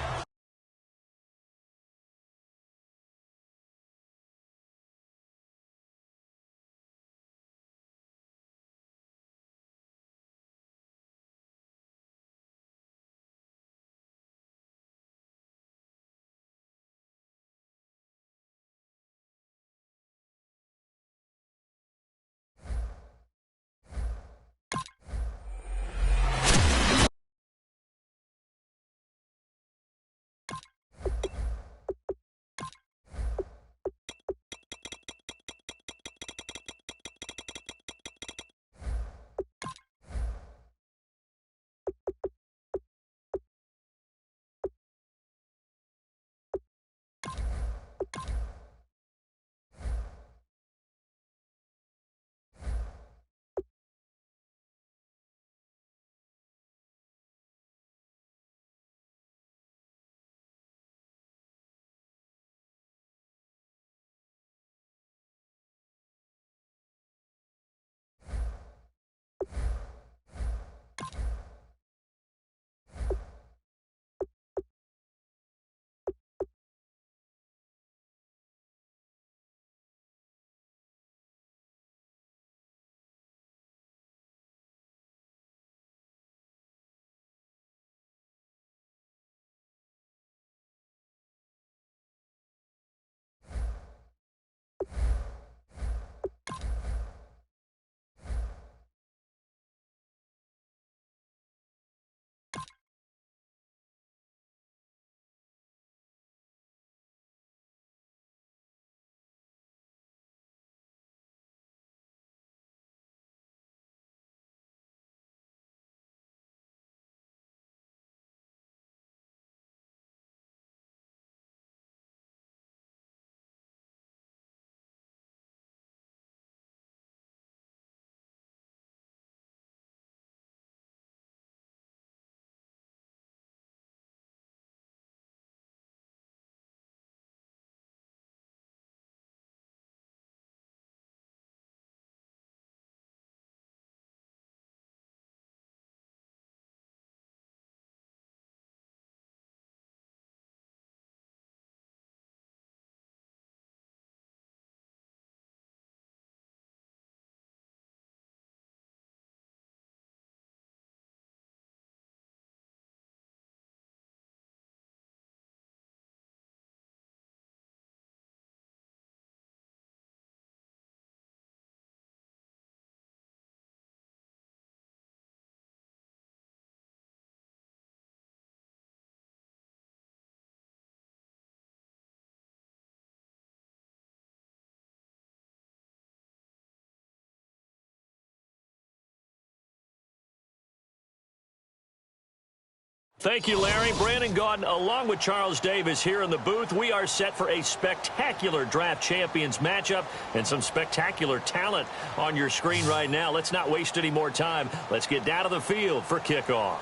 Thank you, Larry. Brandon Gaudin, along with Charles Davis here in the booth. We are set for a spectacular draft champions matchup and some spectacular talent on your screen right now. Let's not waste any more time. Let's get down to the field for kickoff.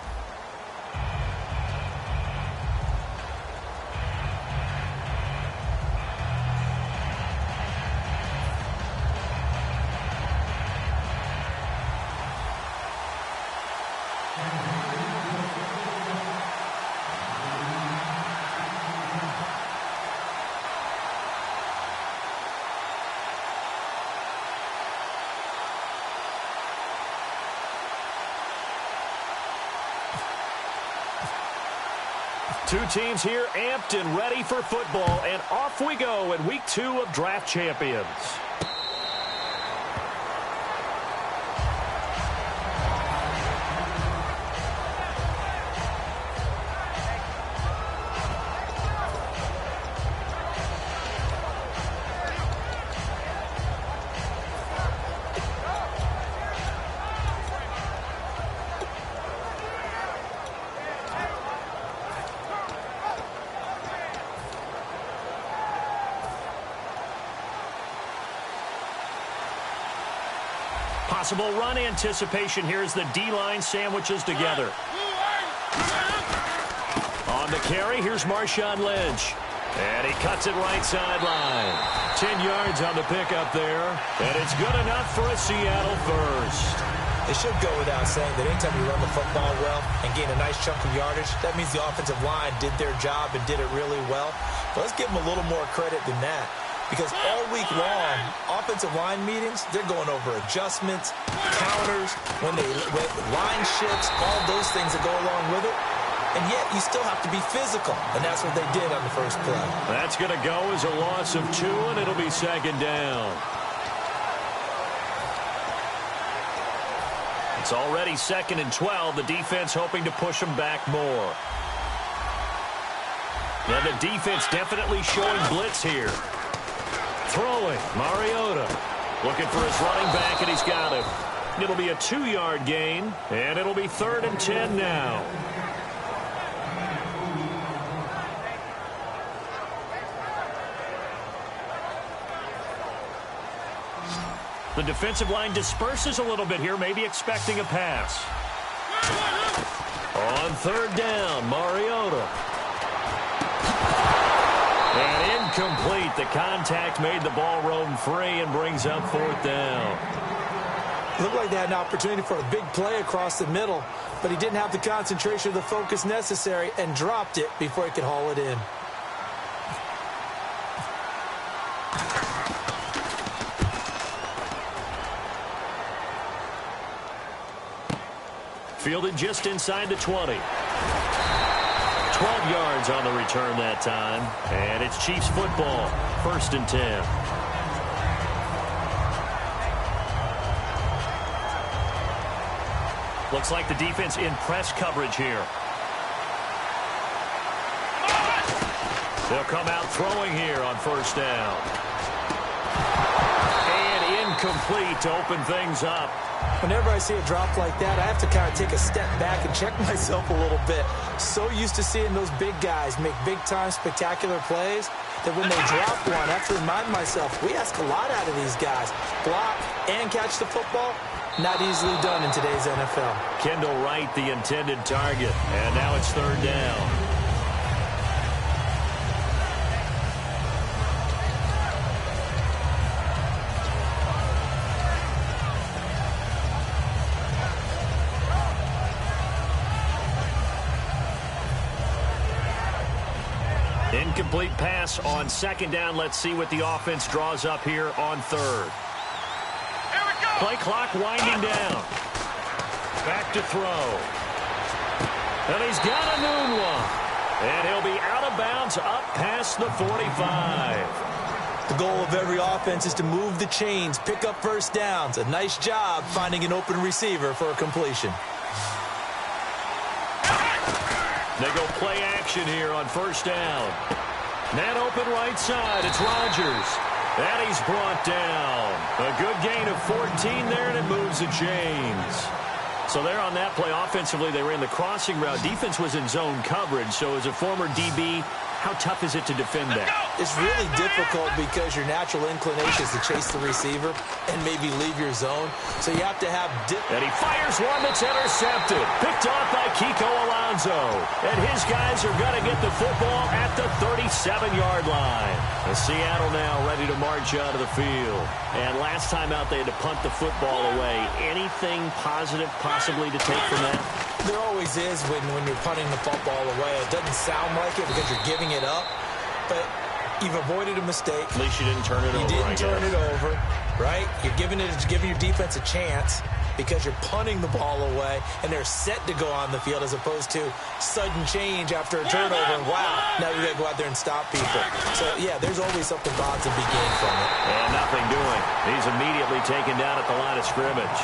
Two teams here amped and ready for football, and off we go in week 2 of Draft Champions. Possible run anticipation here as the D-line sandwiches together. On the carry, here's Marshawn Lynch. And he cuts it right sideline. 10 yards on the pickup there. And it's good enough for a Seattle first. It should go without saying that anytime you run the football well and gain a nice chunk of yardage, that means the offensive line did their job and did it really well. But let's give them a little more credit than that. Because all week long, offensive line meetings, they're going over adjustments, counters, when line shifts, all those things that go along with it. And yet, you still have to be physical. And that's what they did on the first play. That's going to go as a loss of 2, and it'll be second down. It's already 2nd and 12. The defense hoping to push them back more. Now, the defense definitely showing blitz here. Throwing, Mariota. Looking for his running back, and he's got him. It'll be a 2-yard gain, and it'll be 3rd and 10 now. The defensive line disperses a little bit here, maybe expecting a pass. On 3rd down, Mariota. And incomplete. The contact made the ball roam free and brings up 4th down. Looked like they had an opportunity for a big play across the middle, but he didn't have the concentration or the focus necessary and dropped it before he could haul it in. Fielded just inside the 20. 12 yards on the return that time. And it's Chiefs football. 1st and 10. Looks like the defense in press coverage here. They'll come out throwing here on 1st down. And incomplete to open things up. Whenever I see a drop like that, I have to kind of take a step back and check myself a little bit. So used to seeing those big guys make big-time spectacular plays that when they drop one, I have to remind myself, we ask a lot out of these guys. Block and catch the football, not easily done in today's NFL. Kendall Wright, the intended target. And now it's 3rd down. Incomplete pass on 2nd down. Let's see what the offense draws up here on 3rd. Here we go. Play clock winding down. Back to throw. And he's got a noon one. And he'll be out of bounds up past the 45. The goal of every offense is to move the chains, pick up 1st downs. A nice job finding an open receiver for a completion. They go play action here on 1st down. Man open right side. It's Rodgers. And he's brought down. A good gain of 14 there, and it moves the chains. So there on that play, offensively, they ran the crossing route. Defense was in zone coverage. So as a former DB, how tough is it to defend that? It's really difficult because your natural inclination is to chase the receiver and maybe leave your zone. So you have to have... And he fires one that's intercepted. Picked off by Kiko Alonso. And his guys are going to get the football at the 37-yard line. And Seattle now ready to march out of the field. And last time out, they had to punt the football away. Anything positive possibly to take from that? There always is when you're punting the football away. It doesn't sound like it because you're giving it up, but you've avoided a mistake. At least you didn't turn it over. You didn't turn it over, right? You're giving your defense a chance because you're punting the ball away, and they're set to go on the field as opposed to sudden change after a turnover. And wow, now we got to go out there and stop people. So, yeah, there's always something positive to be gained from it. And nothing doing. He's immediately taken down at the line of scrimmage.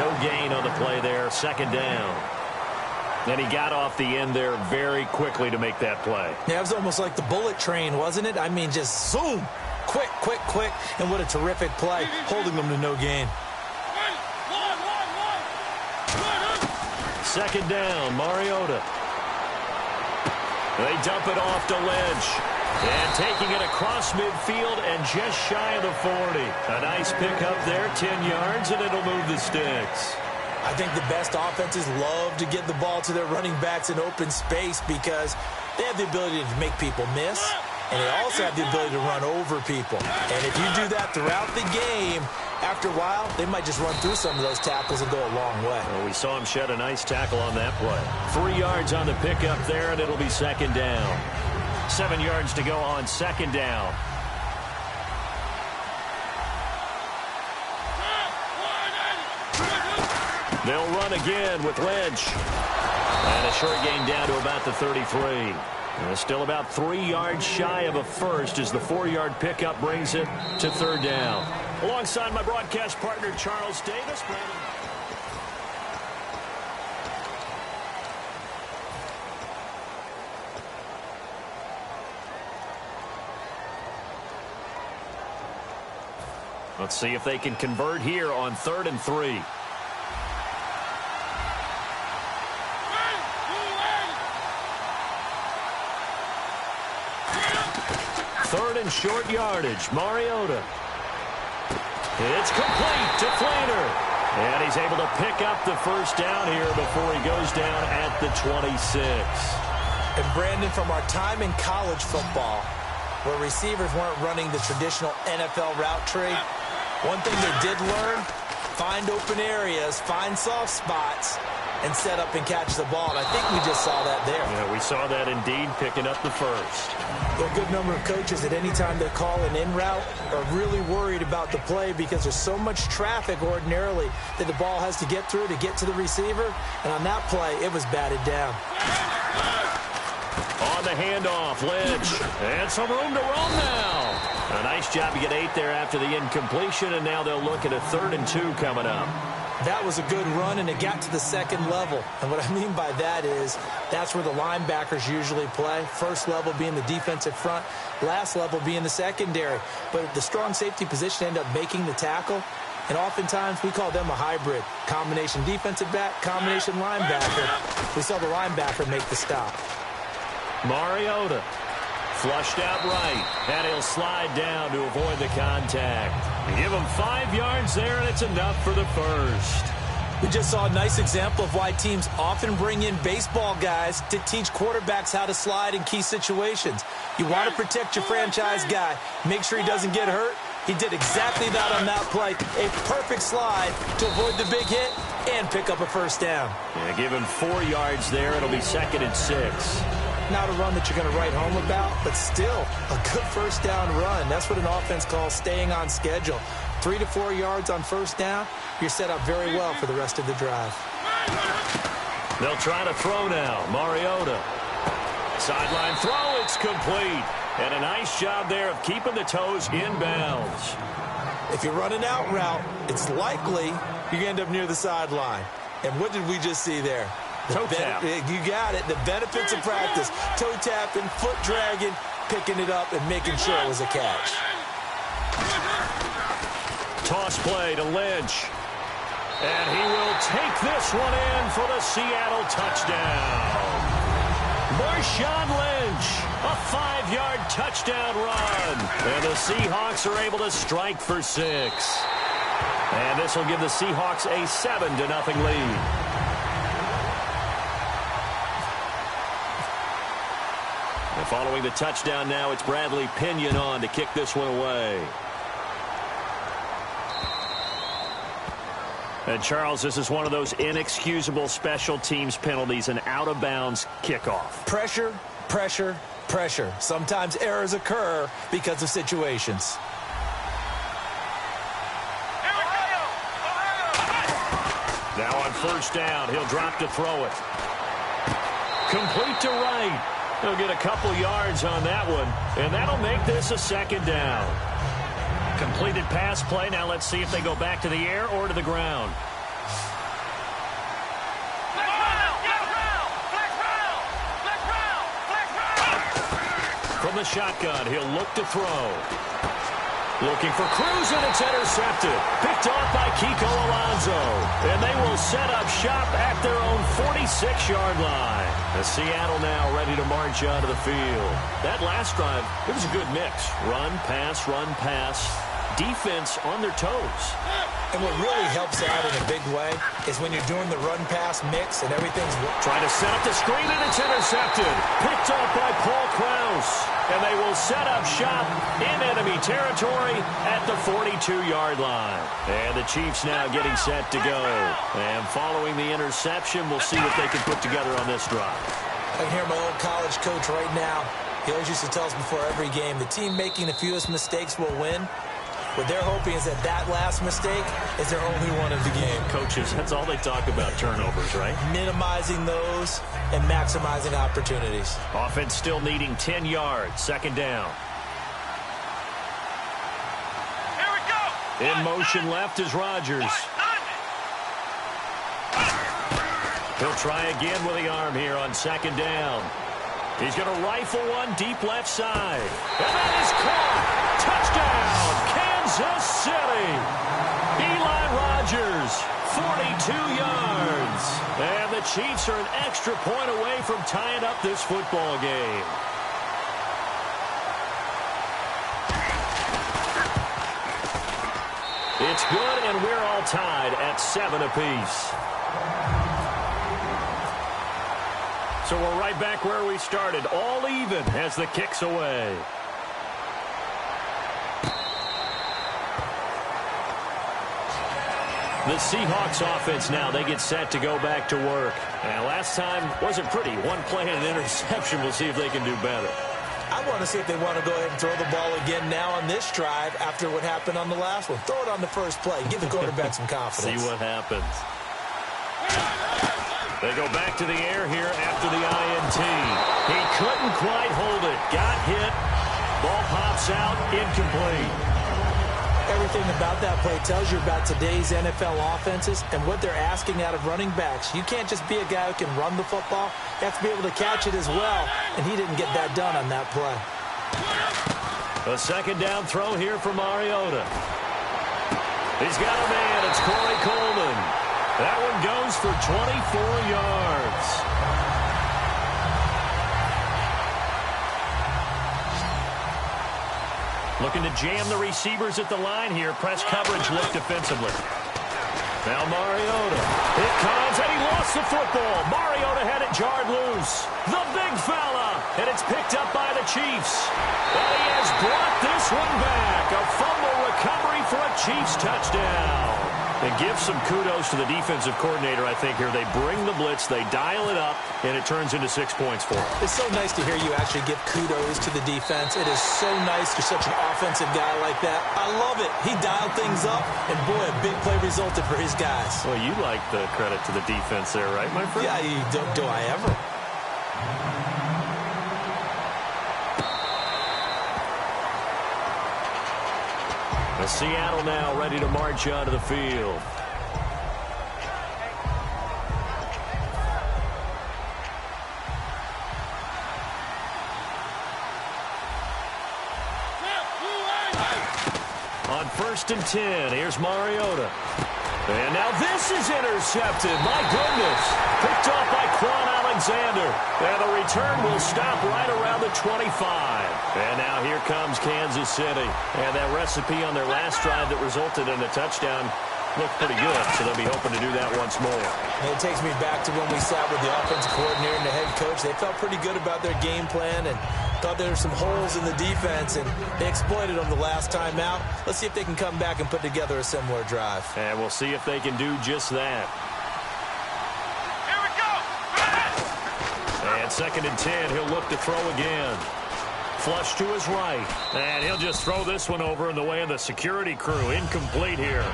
No gain on the play there, second down. And he got off the end there very quickly to make that play. Yeah, it was almost like the bullet train, wasn't it? I mean, just zoom, quick, quick, quick. And what a terrific play, holding them to no gain. Second down, Mariota. They dump it off to Lynch. And taking it across midfield and just shy of the 40. A nice pickup there, 10 yards, and it'll move the sticks. I think the best offenses love to get the ball to their running backs in open space because they have the ability to make people miss, and they also have the ability to run over people. And if you do that throughout the game, after a while, they might just run through some of those tackles and go a long way. Well, we saw him shed a nice tackle on that play. 3 yards on the pickup there, and it'll be second down. 7 yards to go on second down. They'll run again with Lynch. And a short gain down to about the 33. And still about 3 yards shy of a first as the 4-yard pickup brings it to third down. Alongside my broadcast partner, Charles Davis. Let's see if they can convert here on 3rd and 3. Third and short yardage. Mariota. It's complete to Fleener. And he's able to pick up the first down here before he goes down at the 26. And Brandon, from our time in college football, where receivers weren't running the traditional NFL route tree, one thing they did learn, find open areas, find soft spots, and set up and catch the ball. And I think we just saw that there. Yeah, we saw that indeed, picking up the first. There are a good number of coaches at any time they call an in route are really worried about the play because there's so much traffic ordinarily that the ball has to get through to get to the receiver. And on that play, it was batted down. On the handoff, Lynch. And some room to roam now. A nice job to get 8 there after the incompletion, and now they'll look at a 3rd and 2 coming up. That was a good run, and it got to the second level. And what I mean by that is that's where the linebackers usually play. First level being the defensive front, last level being the secondary. But the strong safety position ended up making the tackle. And oftentimes we call them a hybrid. Combination defensive back, combination linebacker. We saw the linebacker make the stop. Mariota flushed out right, and he'll slide down to avoid the contact. Give him 5 yards there, and it's enough for the first. We just saw a nice example of why teams often bring in baseball guys to teach quarterbacks how to slide in key situations. You want to protect your franchise guy. Make sure he doesn't get hurt. He did exactly that on that play. A perfect slide to avoid the big hit and pick up a first down. Yeah, give him 4 yards there. It'll be 2nd and 6. Not a run that you're going to write home about, but still a good first down run. That's what an offense calls staying on schedule. 3 to 4 yards on first down, you're set up very well for the rest of the drive. They'll try to throw now. Mariota. Sideline throw, it's complete. And a nice job there of keeping the toes in bounds. If you run an out route, it's likely you end up near the sideline. And what did we just see there? Toe tap. You got it. The benefits of practice. Toe tapping, foot dragging, picking it up, and making sure it was a catch. Toss play to Lynch. And he will take this one in for the Seattle touchdown. Marshawn Lynch, a 5-yard touchdown run. And the Seahawks are able to strike for 6. And this will give the Seahawks a 7-0 lead. And following the touchdown now, it's Bradley Pinion on to kick this one away. And, Charles, this is one of those inexcusable special teams penalties, an out-of-bounds kickoff. Pressure, pressure, pressure. Sometimes errors occur because of situations. Now on first down, he'll drop to throw it. Complete to right. He'll get a couple yards on that one, and that'll make this a 2nd down. Completed pass play. Now let's see if they go back to the air or to the ground. From the shotgun, he'll look to throw. Looking for Cruz, and it's intercepted. Picked off by Kiko Alonso. And they will set up shop at their own 46-yard line. As Seattle now ready to march onto the field. That last drive, it was a good mix. Run, pass, defense on their toes. And what really helps out in a big way is when you're doing the run-pass mix and everything's... Trying to set up the screen, and it's intercepted. Picked off by Paul Krause. And they will set up shop in enemy territory at the 42-yard line. And the Chiefs now getting set to go. And following the interception, we'll see what they can put together on this drive. I can hear my old college coach right now. He always used to tell us before every game, the team making the fewest mistakes will win. What they're hoping is that that last mistake is their only one of the game. Coaches, that's all they talk about, turnovers, right? Minimizing those and maximizing opportunities. Offense still needing 10 yards, 2nd down. Here we go. In motion left is Rodgers. He'll try again with the arm here on 2nd down. He's going to rifle one deep left side. And that is caught. Touchdown, Kansas City. Eli Rodgers, 42 yards. And the Chiefs are an extra point away from tying up this football game. It's good, and we're all tied at 7 apiece. So we're right back where we started, all even as the kick's away. The Seahawks offense now, they get set to go back to work. And last time wasn't pretty. One play and an interception. We'll see if they can do better. I want to see if they want to go ahead and throw the ball again now on this drive after what happened on the last one. Throw it on the first play. Give the quarterback some confidence. See what happens. They go back to the air here after the INT. He couldn't quite hold it. Got hit. Ball pops out. Incomplete. Everything about that play tells you about today's NFL offenses and what they're asking out of running backs. You can't just be a guy who can run the football. You have to be able to catch it as well, and he didn't get that done on that play. A 2nd down throw here for Mariota. He's got a man. It's Corey Coleman. That one goes for 24 yards. Looking to jam the receivers at the line here. Press coverage look defensively. Now Mariota. It comes, and he lost the football. Mariota had it jarred loose. The big fella. And it's picked up by the Chiefs. And he has brought this one back. A fumble recovery for a Chiefs touchdown. And give some kudos to the defensive coordinator, I think, here. They bring the blitz, they dial it up, and it turns into 6 points for them. It's so nice to hear you actually give kudos to the defense. It is so nice you're such an offensive guy like that. I love it. He dialed things up, and boy, a big play resulted for his guys. Well, you like the credit to the defense there, right, my friend? Yeah, do I ever? Seattle now ready to march onto the field. On 1st and 10, here's Mariota. And now this is intercepted. My goodness. Picked off by Quan Alexander. And the return will stop right around the 25. And now here comes Kansas City. And that recipe on their last drive that resulted in a touchdown looked pretty good, so they'll be hoping to do that once more. And it takes me back to when we sat with the offensive coordinator and the head coach. They felt pretty good about their game plan and thought there were some holes in the defense, and they exploited them the last time out. Let's see if they can come back and put together a similar drive. And we'll see if they can do just that. Here we go. And 2nd and 10, he'll look to throw again. Flush to his right. And he'll just throw this one over in the way of the security crew. Incomplete here.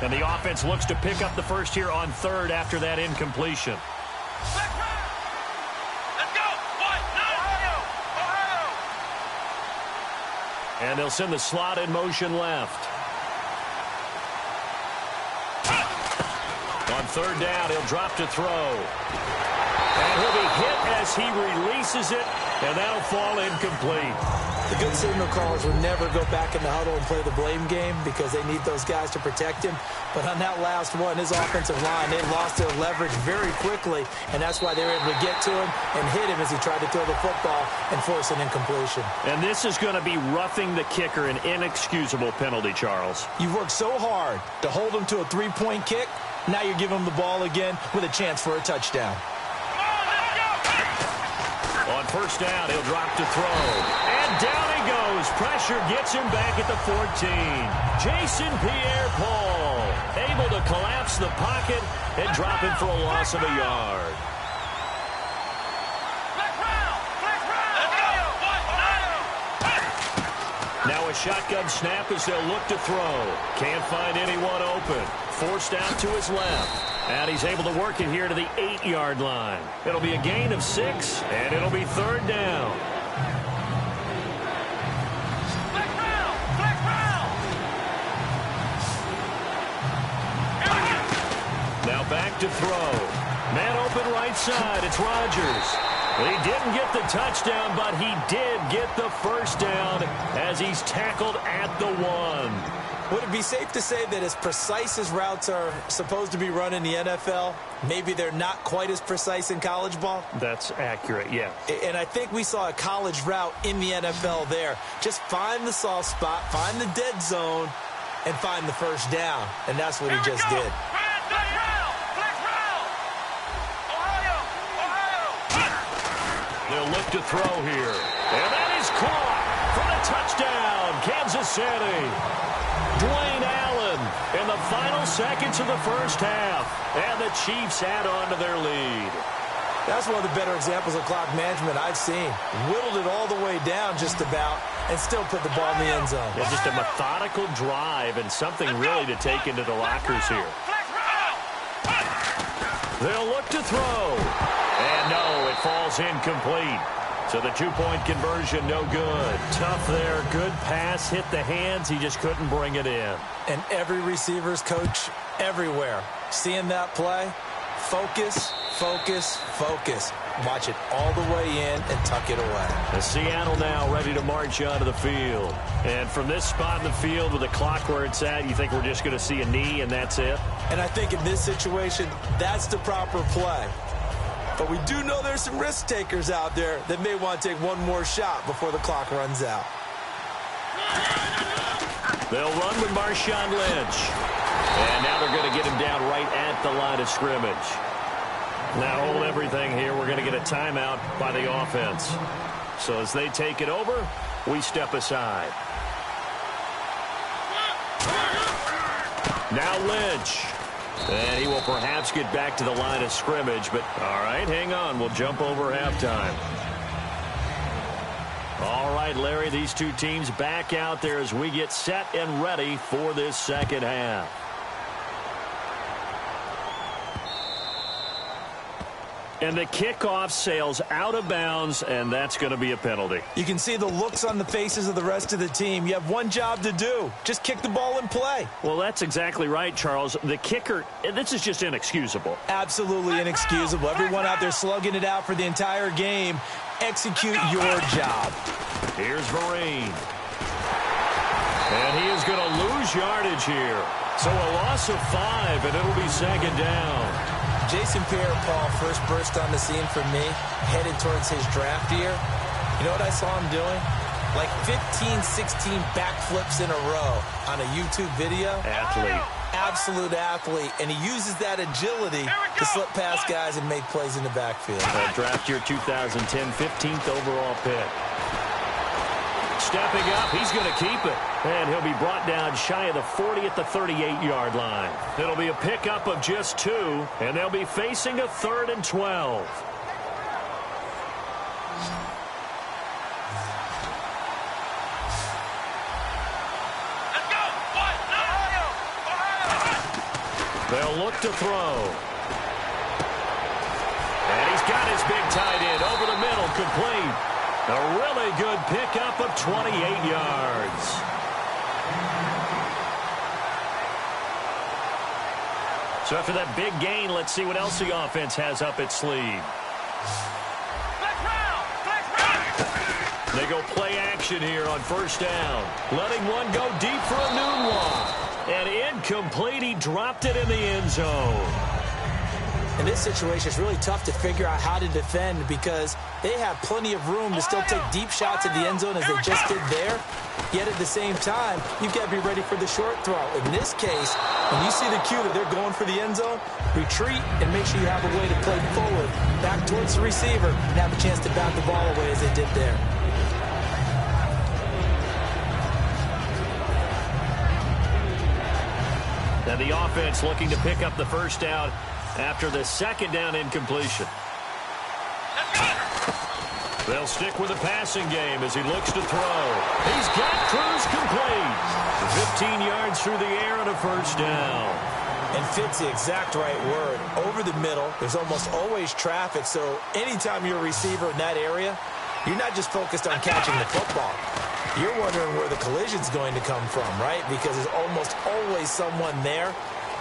And the offense looks to pick up the first here on 3rd after that incompletion. Let's go. Ohio. And they'll send the slot in motion left. On 3rd down, he'll drop to throw. And he'll be hit as he releases it, and that'll fall incomplete. The good signal callers will never go back in the huddle and play the blame game because they need those guys to protect him. But on that last one, his offensive line, they lost their leverage very quickly, and that's why they were able to get to him and hit him as he tried to throw the football and force an incompletion. And this is going to be roughing the kicker, an inexcusable penalty, Charles. You've worked so hard to hold him to a three-point kick. Now you're giving him the ball again with a chance for a touchdown. On 1st down, he'll drop to throw. And down he goes. Pressure gets him back at the 14. Jason Pierre-Paul able to collapse the pocket and drop him for a loss of a yard. Now a shotgun snap as they'll look to throw. Can't find anyone open. Forced out to his left. And he's able to work it here to the 8-yard line. It'll be a gain of 6, and it'll be 3rd down. Now back to throw. Man open right side. It's Rodgers. He didn't get the touchdown, but he did get the first down as he's tackled at the 1. Would it be safe to say that as precise as routes are supposed to be run in the NFL, maybe they're not quite as precise in college ball? That's accurate, yeah. And I think we saw a college route in the NFL there. Just find the soft spot, find the dead zone, and find the first down. And that's what he just did. They'll look to throw here. And that is caught for the touchdown, Kansas City. Dwayne Allen in the final seconds of the first half. And the Chiefs add on to their lead. That's one of the better examples of clock management I've seen. Whittled it all the way down just about and still put the ball in the end zone. Yeah, just a methodical drive and something really to take into the lockers here. They'll look to throw. And no, it falls incomplete. So the 2-point conversion, no good. Tough there. Good pass. Hit the hands. He just couldn't bring it in. And every receiver's coach everywhere. Seeing that play, focus, focus, focus. Watch it all the way in and tuck it away. The Seattle now ready to march onto the field. And from this spot in the field with the clock where it's at, you think we're just going to see a knee and that's it? And I think in this situation, that's the proper play. But we do know there's some risk takers out there that may want to take one more shot before the clock runs out. They'll run with Marshawn Lynch. And now they're going to get him down right at the line of scrimmage. Now hold everything here. We're going to get a timeout by the offense. So as they take it over, we step aside. Now Lynch. And he will perhaps get back to the line of scrimmage. But, all right, hang on. We'll jump over halftime. All right, Larry, these two teams back out there as we get set and ready for this second half. And the kickoff sails out of bounds, and that's going to be a penalty. You can see the looks on the faces of the rest of the team. You have one job to do. Just kick the ball and play. Well, that's exactly right, Charles. The kicker, this is just inexcusable. Absolutely inexcusable. Everyone out there slugging it out for the entire game. Execute your job. Here's Vereen. And he is going to lose yardage here. So a loss of 5, and it'll be second down. Jason Pierre-Paul first burst on the scene for me, headed towards his draft year. You know what I saw him doing? Like 15, 16 backflips in a row on a YouTube video. Athlete. Absolute athlete. And he uses that agility to slip past guys and make plays in the backfield. Draft year 2010, 15th overall pick. Stepping up, he's going to keep it. And he'll be brought down shy of the 40 at the 38-yard line. It'll be a pickup of just 2, and they'll be facing a 3rd and 12. Let's go. What? Ohio. They'll look to throw. And he's got his big tight end over the middle, complete. A really good pickup of 28 yards. So after that big gain, let's see what else the offense has up its sleeve. They go play action here on first down. Letting one go deep for a noon walk. And incomplete. He dropped it in the end zone. In this situation, it's really tough to figure out how to defend because they have plenty of room to still take deep shots at the end zone as they just did there. Yet at the same time, you've got to be ready for the short throw. In this case, when you see the cue that they're going for the end zone, retreat and make sure you have a way to play forward, back towards the receiver, and have a chance to bat the ball away as they did there. Now the offense looking to pick up the first down after the second down incompletion. They'll stick with the passing game as he looks to throw. He's got Cruz complete. 15 yards through the air and a first down. And fit's the exact right word. Over the middle, there's almost always traffic, so anytime you're a receiver in that area, you're not just focused on catching the football. You're wondering where the collision's going to come from, right? Because there's almost always someone there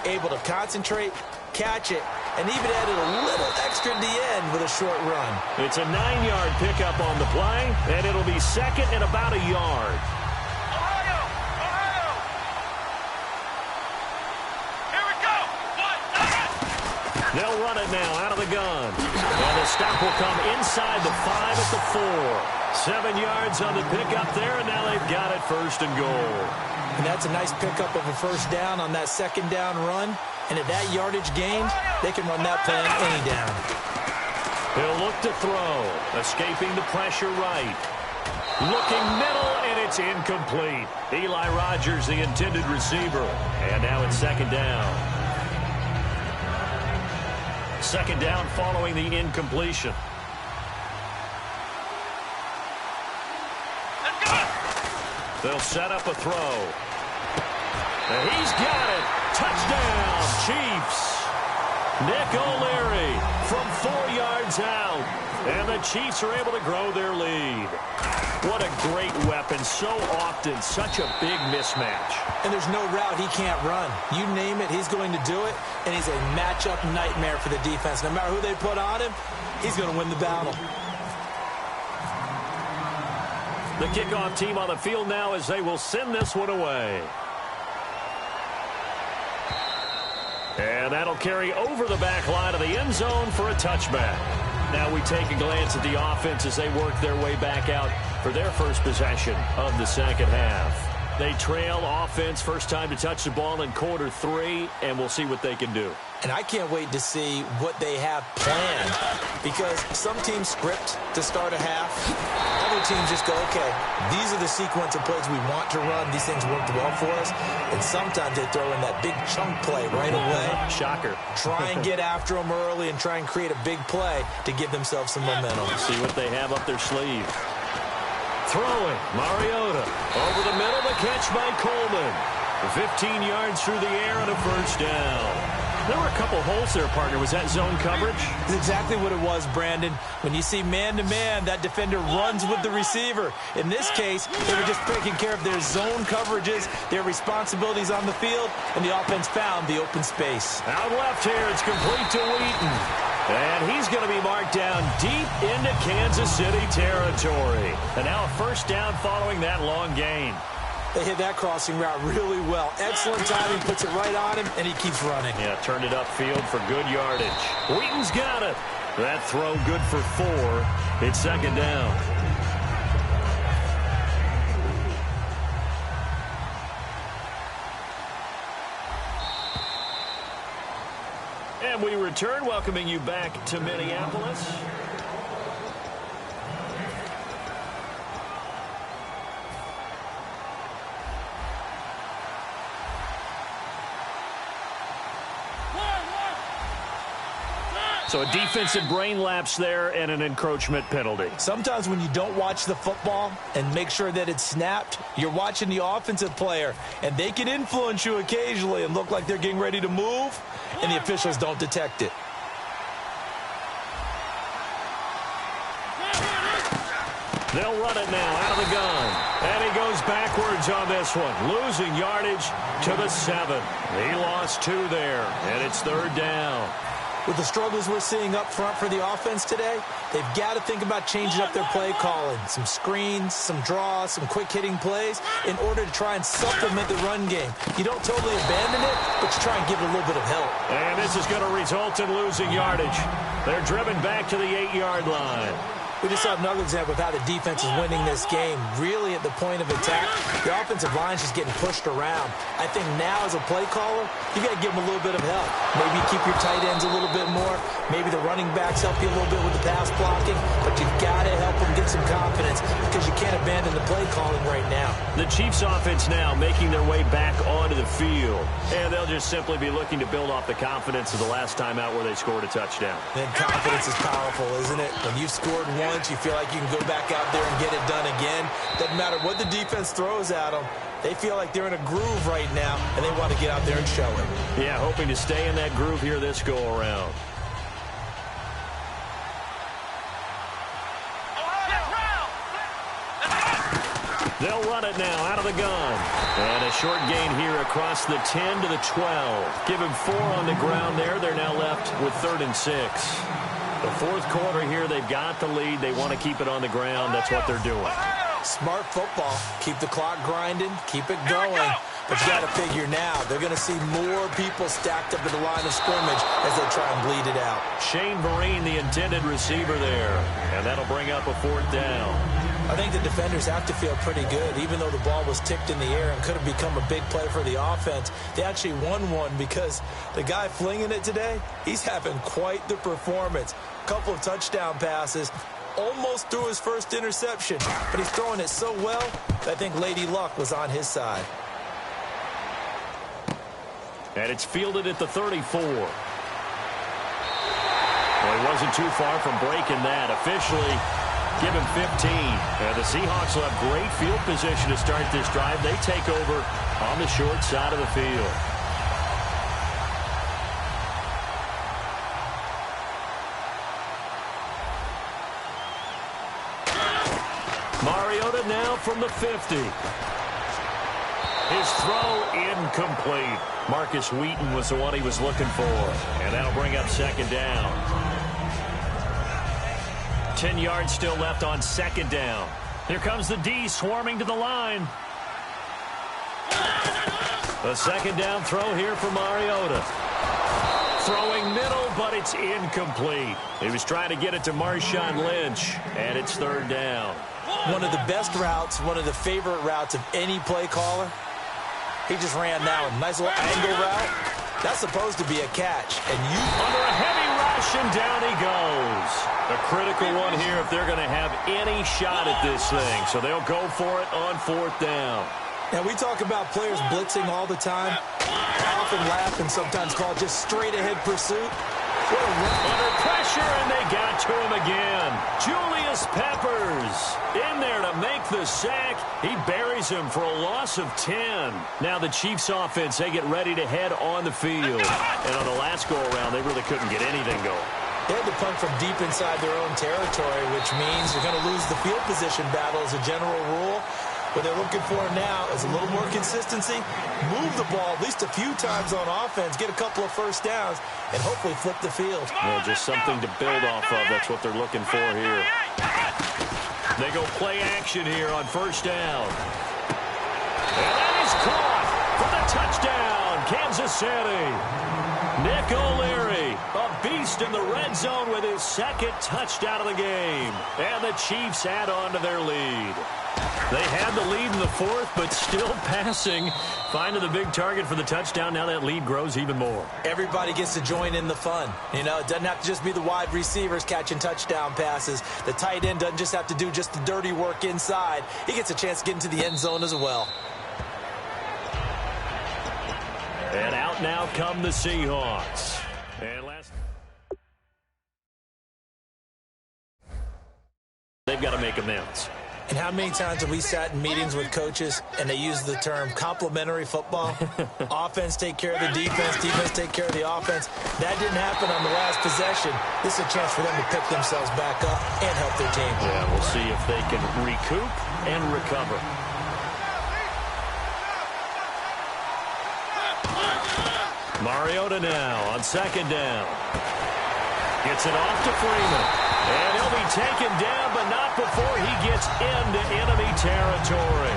able to concentrate, catch it, and even added a little extra at the end with a short run. It's a 9-yard pickup on the play, and it'll be second and about a yard. Ohio! Ohio! Here we go! They'll run it now out of the gun. And the stop will come inside the 5 at the 4. 7 yards on the pickup there, and now they've got it first and goal. And that's a nice pickup of a first down on that second down run. And at that yardage gained, they can run that play on any down. He'll look to throw. Escaping the pressure right. Looking middle, and it's incomplete. Eli Rogers, the intended receiver. And now it's second down. Second down following the incompletion. They'll set up a throw. And he's got it. Touchdown, Chiefs. Nick O'Leary from 4 yards out. And the Chiefs are able to grow their lead. What a great weapon. So often, such a big mismatch. And there's no route he can't run. You name it, he's going to do it. And he's a matchup nightmare for the defense. No matter who they put on him, he's going to win the battle. The kickoff team on the field now as they will send this one away. And that'll carry over the back line of the end zone for a touchback. Now we take a glance at the offense as they work their way back out for their first possession of the second half. They trail offense first time to touch the ball in quarter 3, and we'll see what they can do. And I can't wait to see what they have planned, because some teams script to start a half. Other teams just go, okay, these are the sequence of plays we want to run. These things worked well for us. And sometimes they throw in that big chunk play right away. Shocker. Try and get after them early and try and create a big play to give themselves some momentum. See what they have up their sleeve. Throwing, Mariota. Over the middle, the catch by Coleman. 15 yards through the air and a first down. There were a couple holes there, partner. Was that zone coverage? It's exactly what it was, Brandon. When you see man-to-man, that defender runs with the receiver. In this case, they were just taking care of their zone coverages, their responsibilities on the field, and the offense found the open space. Out left here, it's complete to Wheaton. And he's going to be marked down deep into Kansas City territory. And now a first down following that long gain. They hit that crossing route really well. Excellent timing, puts it right on him, and he keeps running. Yeah, turned it upfield for good yardage. Wheaton's got it. That throw good for 4. It's second down. And we return, welcoming you back to Minneapolis. So a defensive brain lapse there and an encroachment penalty. Sometimes when you don't watch the football and make sure that it's snapped, you're watching the offensive player, and they can influence you occasionally and look like they're getting ready to move, and the officials don't detect it. They'll run it now out of the gun. And he goes backwards on this one, losing yardage to the 7. He lost 2 there, and it's third down. With the struggles we're seeing up front for the offense today, they've got to think about changing up their play calling. Some screens, some draws, some quick-hitting plays in order to try and supplement the run game. You don't totally abandon it, but you try and give it a little bit of help. And this is going to result in losing yardage. They're driven back to the 8-yard line. We just saw another example of how the defense is winning this game. Really at the point of attack, the offensive line's just getting pushed around. I think now as a play caller, you got to give them a little bit of help. Maybe keep your tight ends a little bit more. Maybe the running backs help you a little bit with the pass blocking. But you've got to help them get some confidence because you can't abandon the play calling right now. The Chiefs offense now making their way back onto the field. And they'll just simply be looking to build off the confidence of the last time out where they scored a touchdown. And confidence is powerful, isn't it? When you've scored once, you feel like you can go back out there and get it done again. Doesn't matter what the defense throws at them. They feel like they're in a groove right now, and they want to get out there and show it. Yeah, hoping to stay in that groove here this go-around. They'll run it now out of the gun. And a short gain here across the 10 to the 12. Give him 4 on the ground there. They're now left with 3rd and 6. The fourth quarter here, they've got the lead. They want to keep it on the ground. That's what they're doing. Smart football. Keep the clock grinding. Keep it going. But you got to figure now, they're going to see more people stacked up at the line of scrimmage as they try and bleed it out. Shane Vereen, the intended receiver there. And that'll bring up a 4th down. I think the defenders have to feel pretty good. Even though the ball was tipped in the air and could have become a big play for the offense, they actually won one because the guy flinging it today, he's having quite the performance. Couple of touchdown passes, almost threw his first interception, but he's throwing it so well that I think Lady Luck was on his side. And it's fielded at the 34. Well, he wasn't too far from breaking that. Officially, give him 15. And the Seahawks will have great field position to start this drive. They take over on the short side of the field. Mariota now from the 50. His throw incomplete. Marcus Wheaton was the one he was looking for. And that'll bring up 2nd down. 10 yards still left on 2nd down. Here comes the D swarming to the line. The 2nd down throw here for Mariota. Throwing middle, but it's incomplete. He was trying to get it to Marshawn Lynch, and it's 3rd down. One of the best routes, one of the favorite routes of any play caller. He just ran now a nice little angle route. That's supposed to be a catch. And you under a heavy rush, and down he goes. A critical one here if they're going to have any shot at this thing. So they'll go for it on 4th down. Now, we talk about players blitzing all the time. I often laugh and sometimes call it just straight-ahead pursuit. Under pressure, and they got to him again. Julius Peppers in there to make the sack. He buries him for a loss of 10. Now the Chiefs offense, they get ready to head on the field. And on the last go-around, they really couldn't get anything going. They had to punt from deep inside their own territory, which means you're going to lose the field position battle as a general rule. What they're looking for now is a little more consistency, move the ball at least a few times on offense, get a couple of first downs, and hopefully flip the field. Well, just something to build off of. That's what they're looking for here. They go play action here on 1st down. And caught for the touchdown, Kansas City. Nick O'Leary, a beast in the red zone with his second touchdown of the game. And the Chiefs add on to their lead. They had the lead in the fourth, but still passing. Finding the big target for the touchdown. Now that lead grows even more. Everybody gets to join in the fun. You know, it doesn't have to just be the wide receivers catching touchdown passes. The tight end doesn't just have to do just the dirty work inside. He gets a chance to get into the end zone as well. And out now come the Seahawks. And they've got to make amends. And how many times have we sat in meetings with coaches and they use the term complementary football? Offense take care of the defense, defense take care of the offense. That didn't happen on the last possession. This is a chance for them to pick themselves back up and help their team. Yeah, we'll see if they can recoup and recover. Mariota now on second down. Gets it off to Freeman. And he'll be taken down, but not before he gets into enemy territory.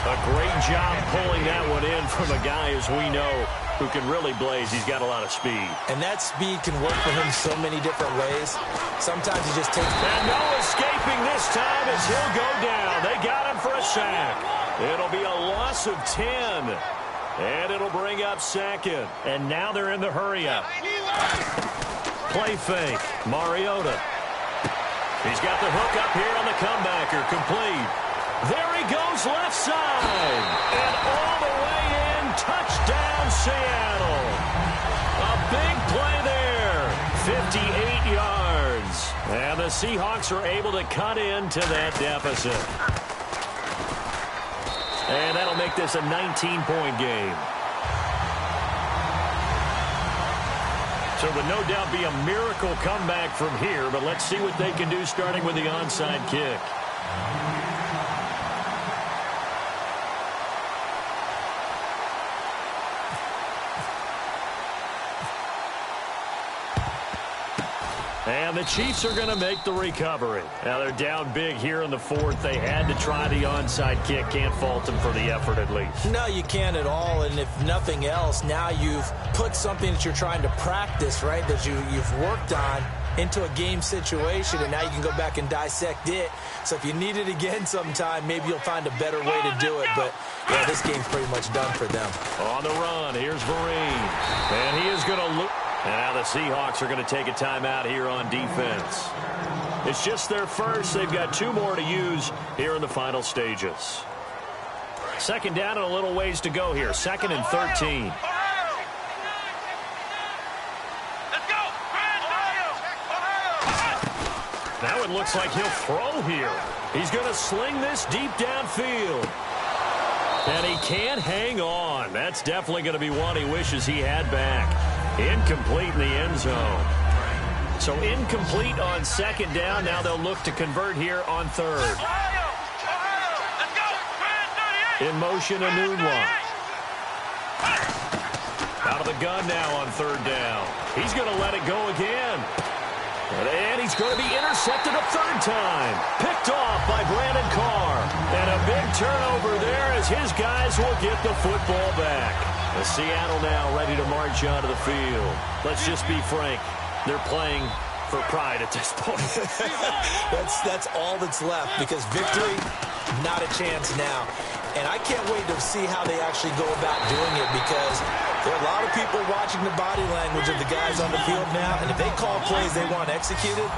A great job pulling that one in from a guy, as we know, who can really blaze. He's got a lot of speed. And that speed can work for him so many different ways. Sometimes he just takes... And no escaping this time as he'll go down. They got him for a sack. It'll be a loss of 10. And it'll bring up second. And now they're in the hurry-up. Play fake. Mariota. He's got the hook up here on the comebacker. Complete. There he goes left side. And all the way in. Touchdown, Seattle. A big play there. 58 yards. And the Seahawks are able to cut into that deficit. And that'll make this a 19-point game. So it would no doubt be a miracle comeback from here, but let's see what they can do starting with the onside kick. And the Chiefs are going to make the recovery. Now they're down big here in the fourth. They had to try the onside kick. Can't fault them for the effort at least. No, you can't at all. And if nothing else, now you've put something that you're trying to practice, right, that you've worked on into a game situation, and now you can go back and dissect it. So if you need it again sometime, maybe you'll find a better way to do it. But, yeah, this game's pretty much done for them. On the run, here's Vereen. And he is going to look. And now the Seahawks are going to take a timeout here on defense. It's just their first. They've got two more to use here in the final stages. Second down and a little ways to go here. 2nd and 13. Now it looks like he'll throw here. He's going to sling this deep downfield. And he can't hang on. That's definitely going to be one he wishes he had back. Incomplete in the end zone. So incomplete on second down. Now they'll look to convert here on third. In motion, a new one. Out of the gun now on third down. He's going to let it go again. And he's going to be intercepted a third time. Picked off by Brandon Carr. And a big turnover there as his guys will get the football back. And Seattle now ready to march onto the field. Let's just be frank. They're playing for pride at this point. That's all that's left, because victory, not a chance now. And I can't wait to see how they actually go about doing it, because there are a lot of people watching the body language of the guys on the field now, and if they call plays they want executed,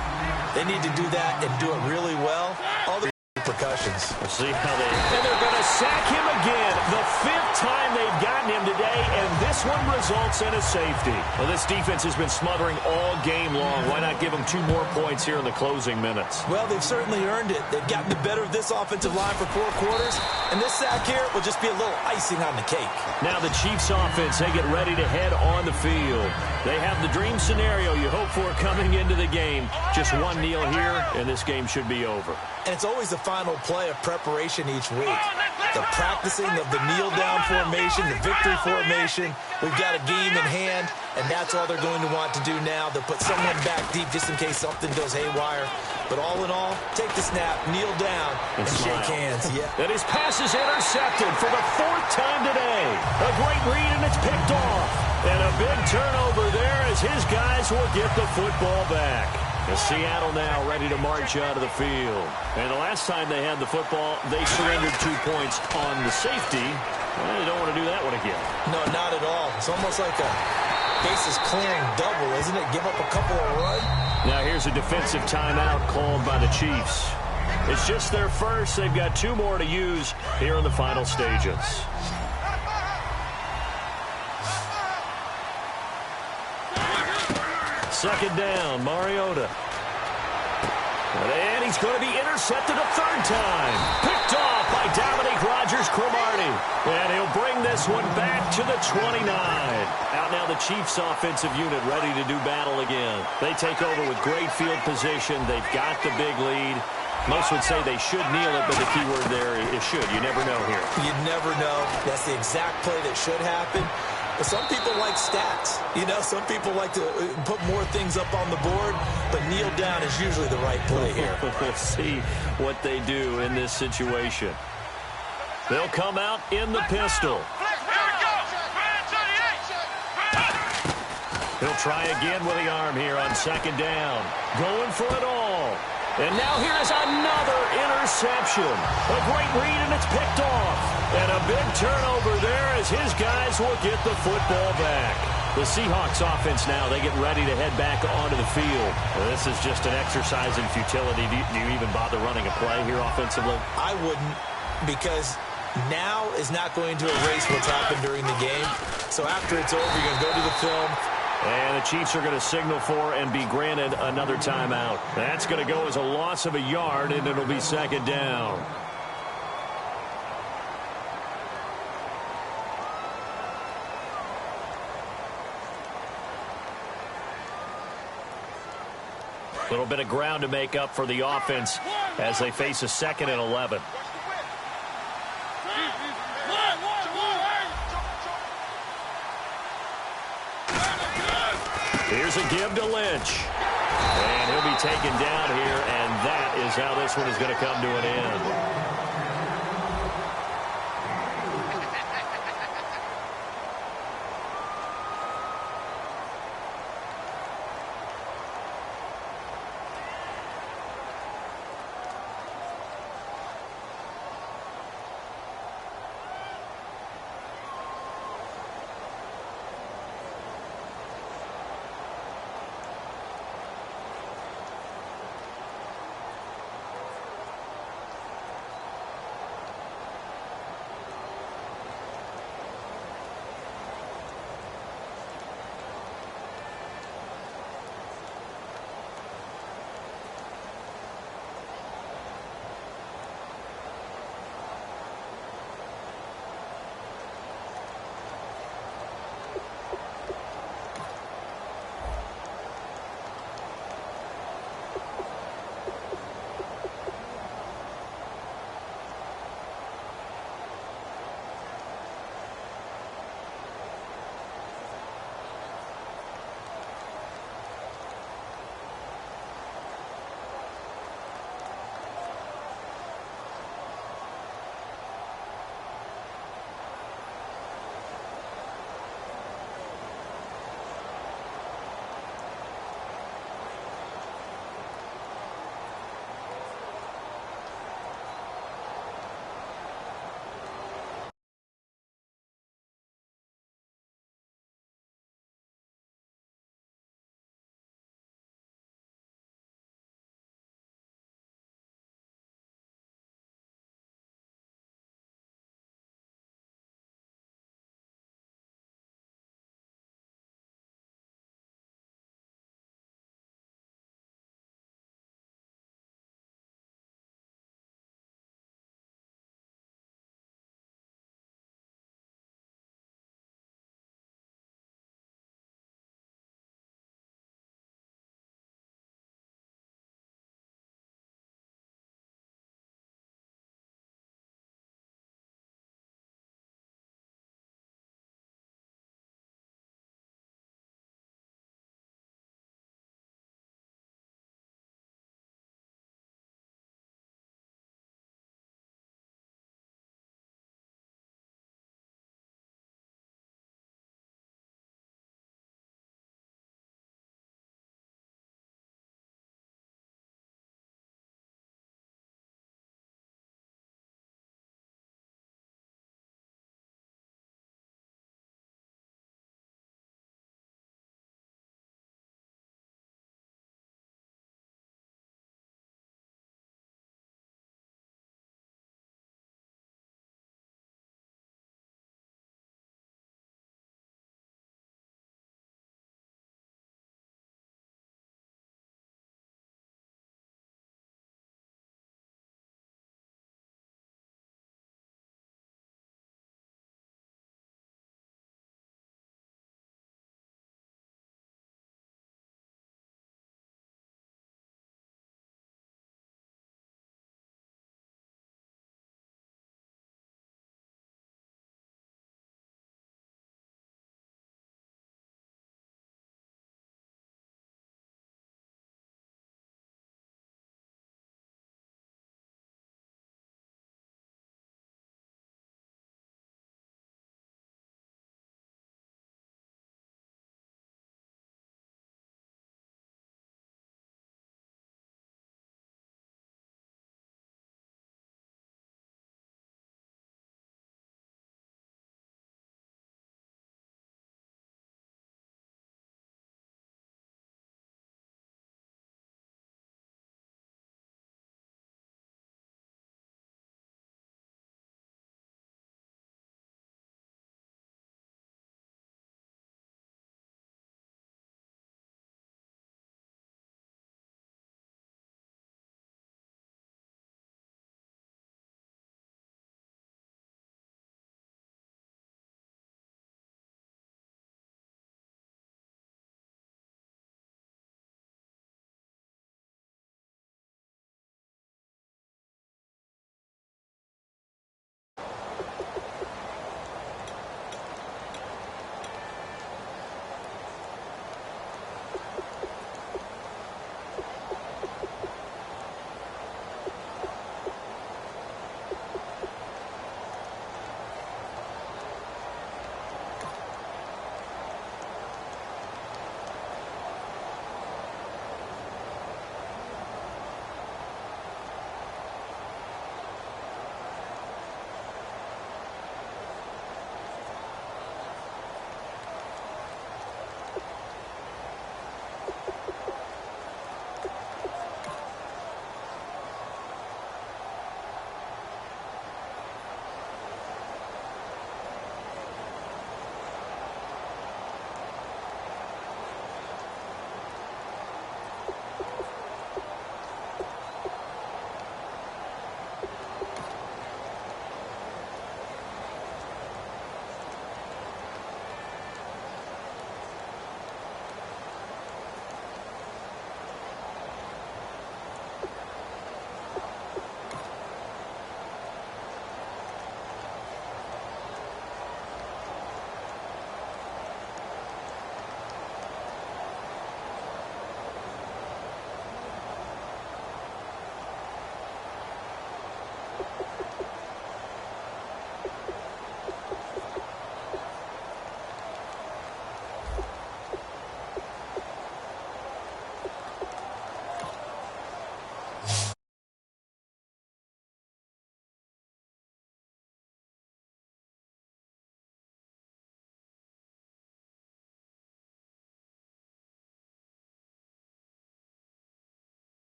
they need to do that and do it really well. All the repercussions. We'll see how they... And they're going to sack him again. The 5th time they've gotten him today, and this one results in a safety. Well, this defense has been smothering all game long. Why not give them 2 more points here in the closing minutes? Well, they've certainly earned it. They've gotten the better of this offensive line for 4 quarters, and this sack here will just be a little icing on the cake. Now the Chiefs offense, they get ready to head on the field. They have the dream scenario you hope for coming into the game. Just one kneel here, and this game should be over. And it's always the final play of preparation each week. The practicing of the kneel-down formation, the victory formation. We've got a game in hand, and that's all they're going to want to do now. They'll put someone back deep just in case something goes haywire. But all in all, take the snap, kneel down, and shake hands. Yeah. And his pass is intercepted for the 4th time today. A great read, and it's picked off. And a big turnover there as his guys will get the football back. And Seattle now ready to march out of the field. And the last time they had the football, they surrendered 2 points on the safety. Well, they don't want to do that one again. No, not at all. It's almost like a bases clearing double, isn't it? Give up a couple of runs. Now here's a defensive timeout called by the Chiefs. It's just their first. They've got 2 more to use here in the final stages. Second down, Mariota. And he's going to be intercepted a 3rd time. Picked off by Dominique Rodgers-Cromartie. And he'll bring this one back to the 29. Out now the Chiefs offensive unit ready to do battle again. They take over with great field position. They've got the big lead. Most would say they should kneel it, but the key word there is should. You never know here. You never know. That's the exact play that should happen. But some people like stats. You know, some people like to put more things up on the board, but kneel down is usually the right play here. We'll see what they do in this situation. They'll come out in the pistol. He'll try again with the arm here on 2nd down. Going for it all. And now here is another interception. A great read, and it's picked off. And a big turnover there as his guys will get the football back. The Seahawks offense now, they get ready to head back onto the field. Well, this is just an exercise in futility. Do you even bother running a play here offensively? I wouldn't, because now is not going to erase what's happened during the game. So after it's over, you're going to go to the film. And the Chiefs are going to signal for and be granted another timeout. That's going to go as a loss of a yard, and it'll be 2nd down. A little bit of ground to make up for the offense as they face a 2nd and 11. Here's a give to Lynch. And he'll be taken down here, and that is how this one is going to come to an end.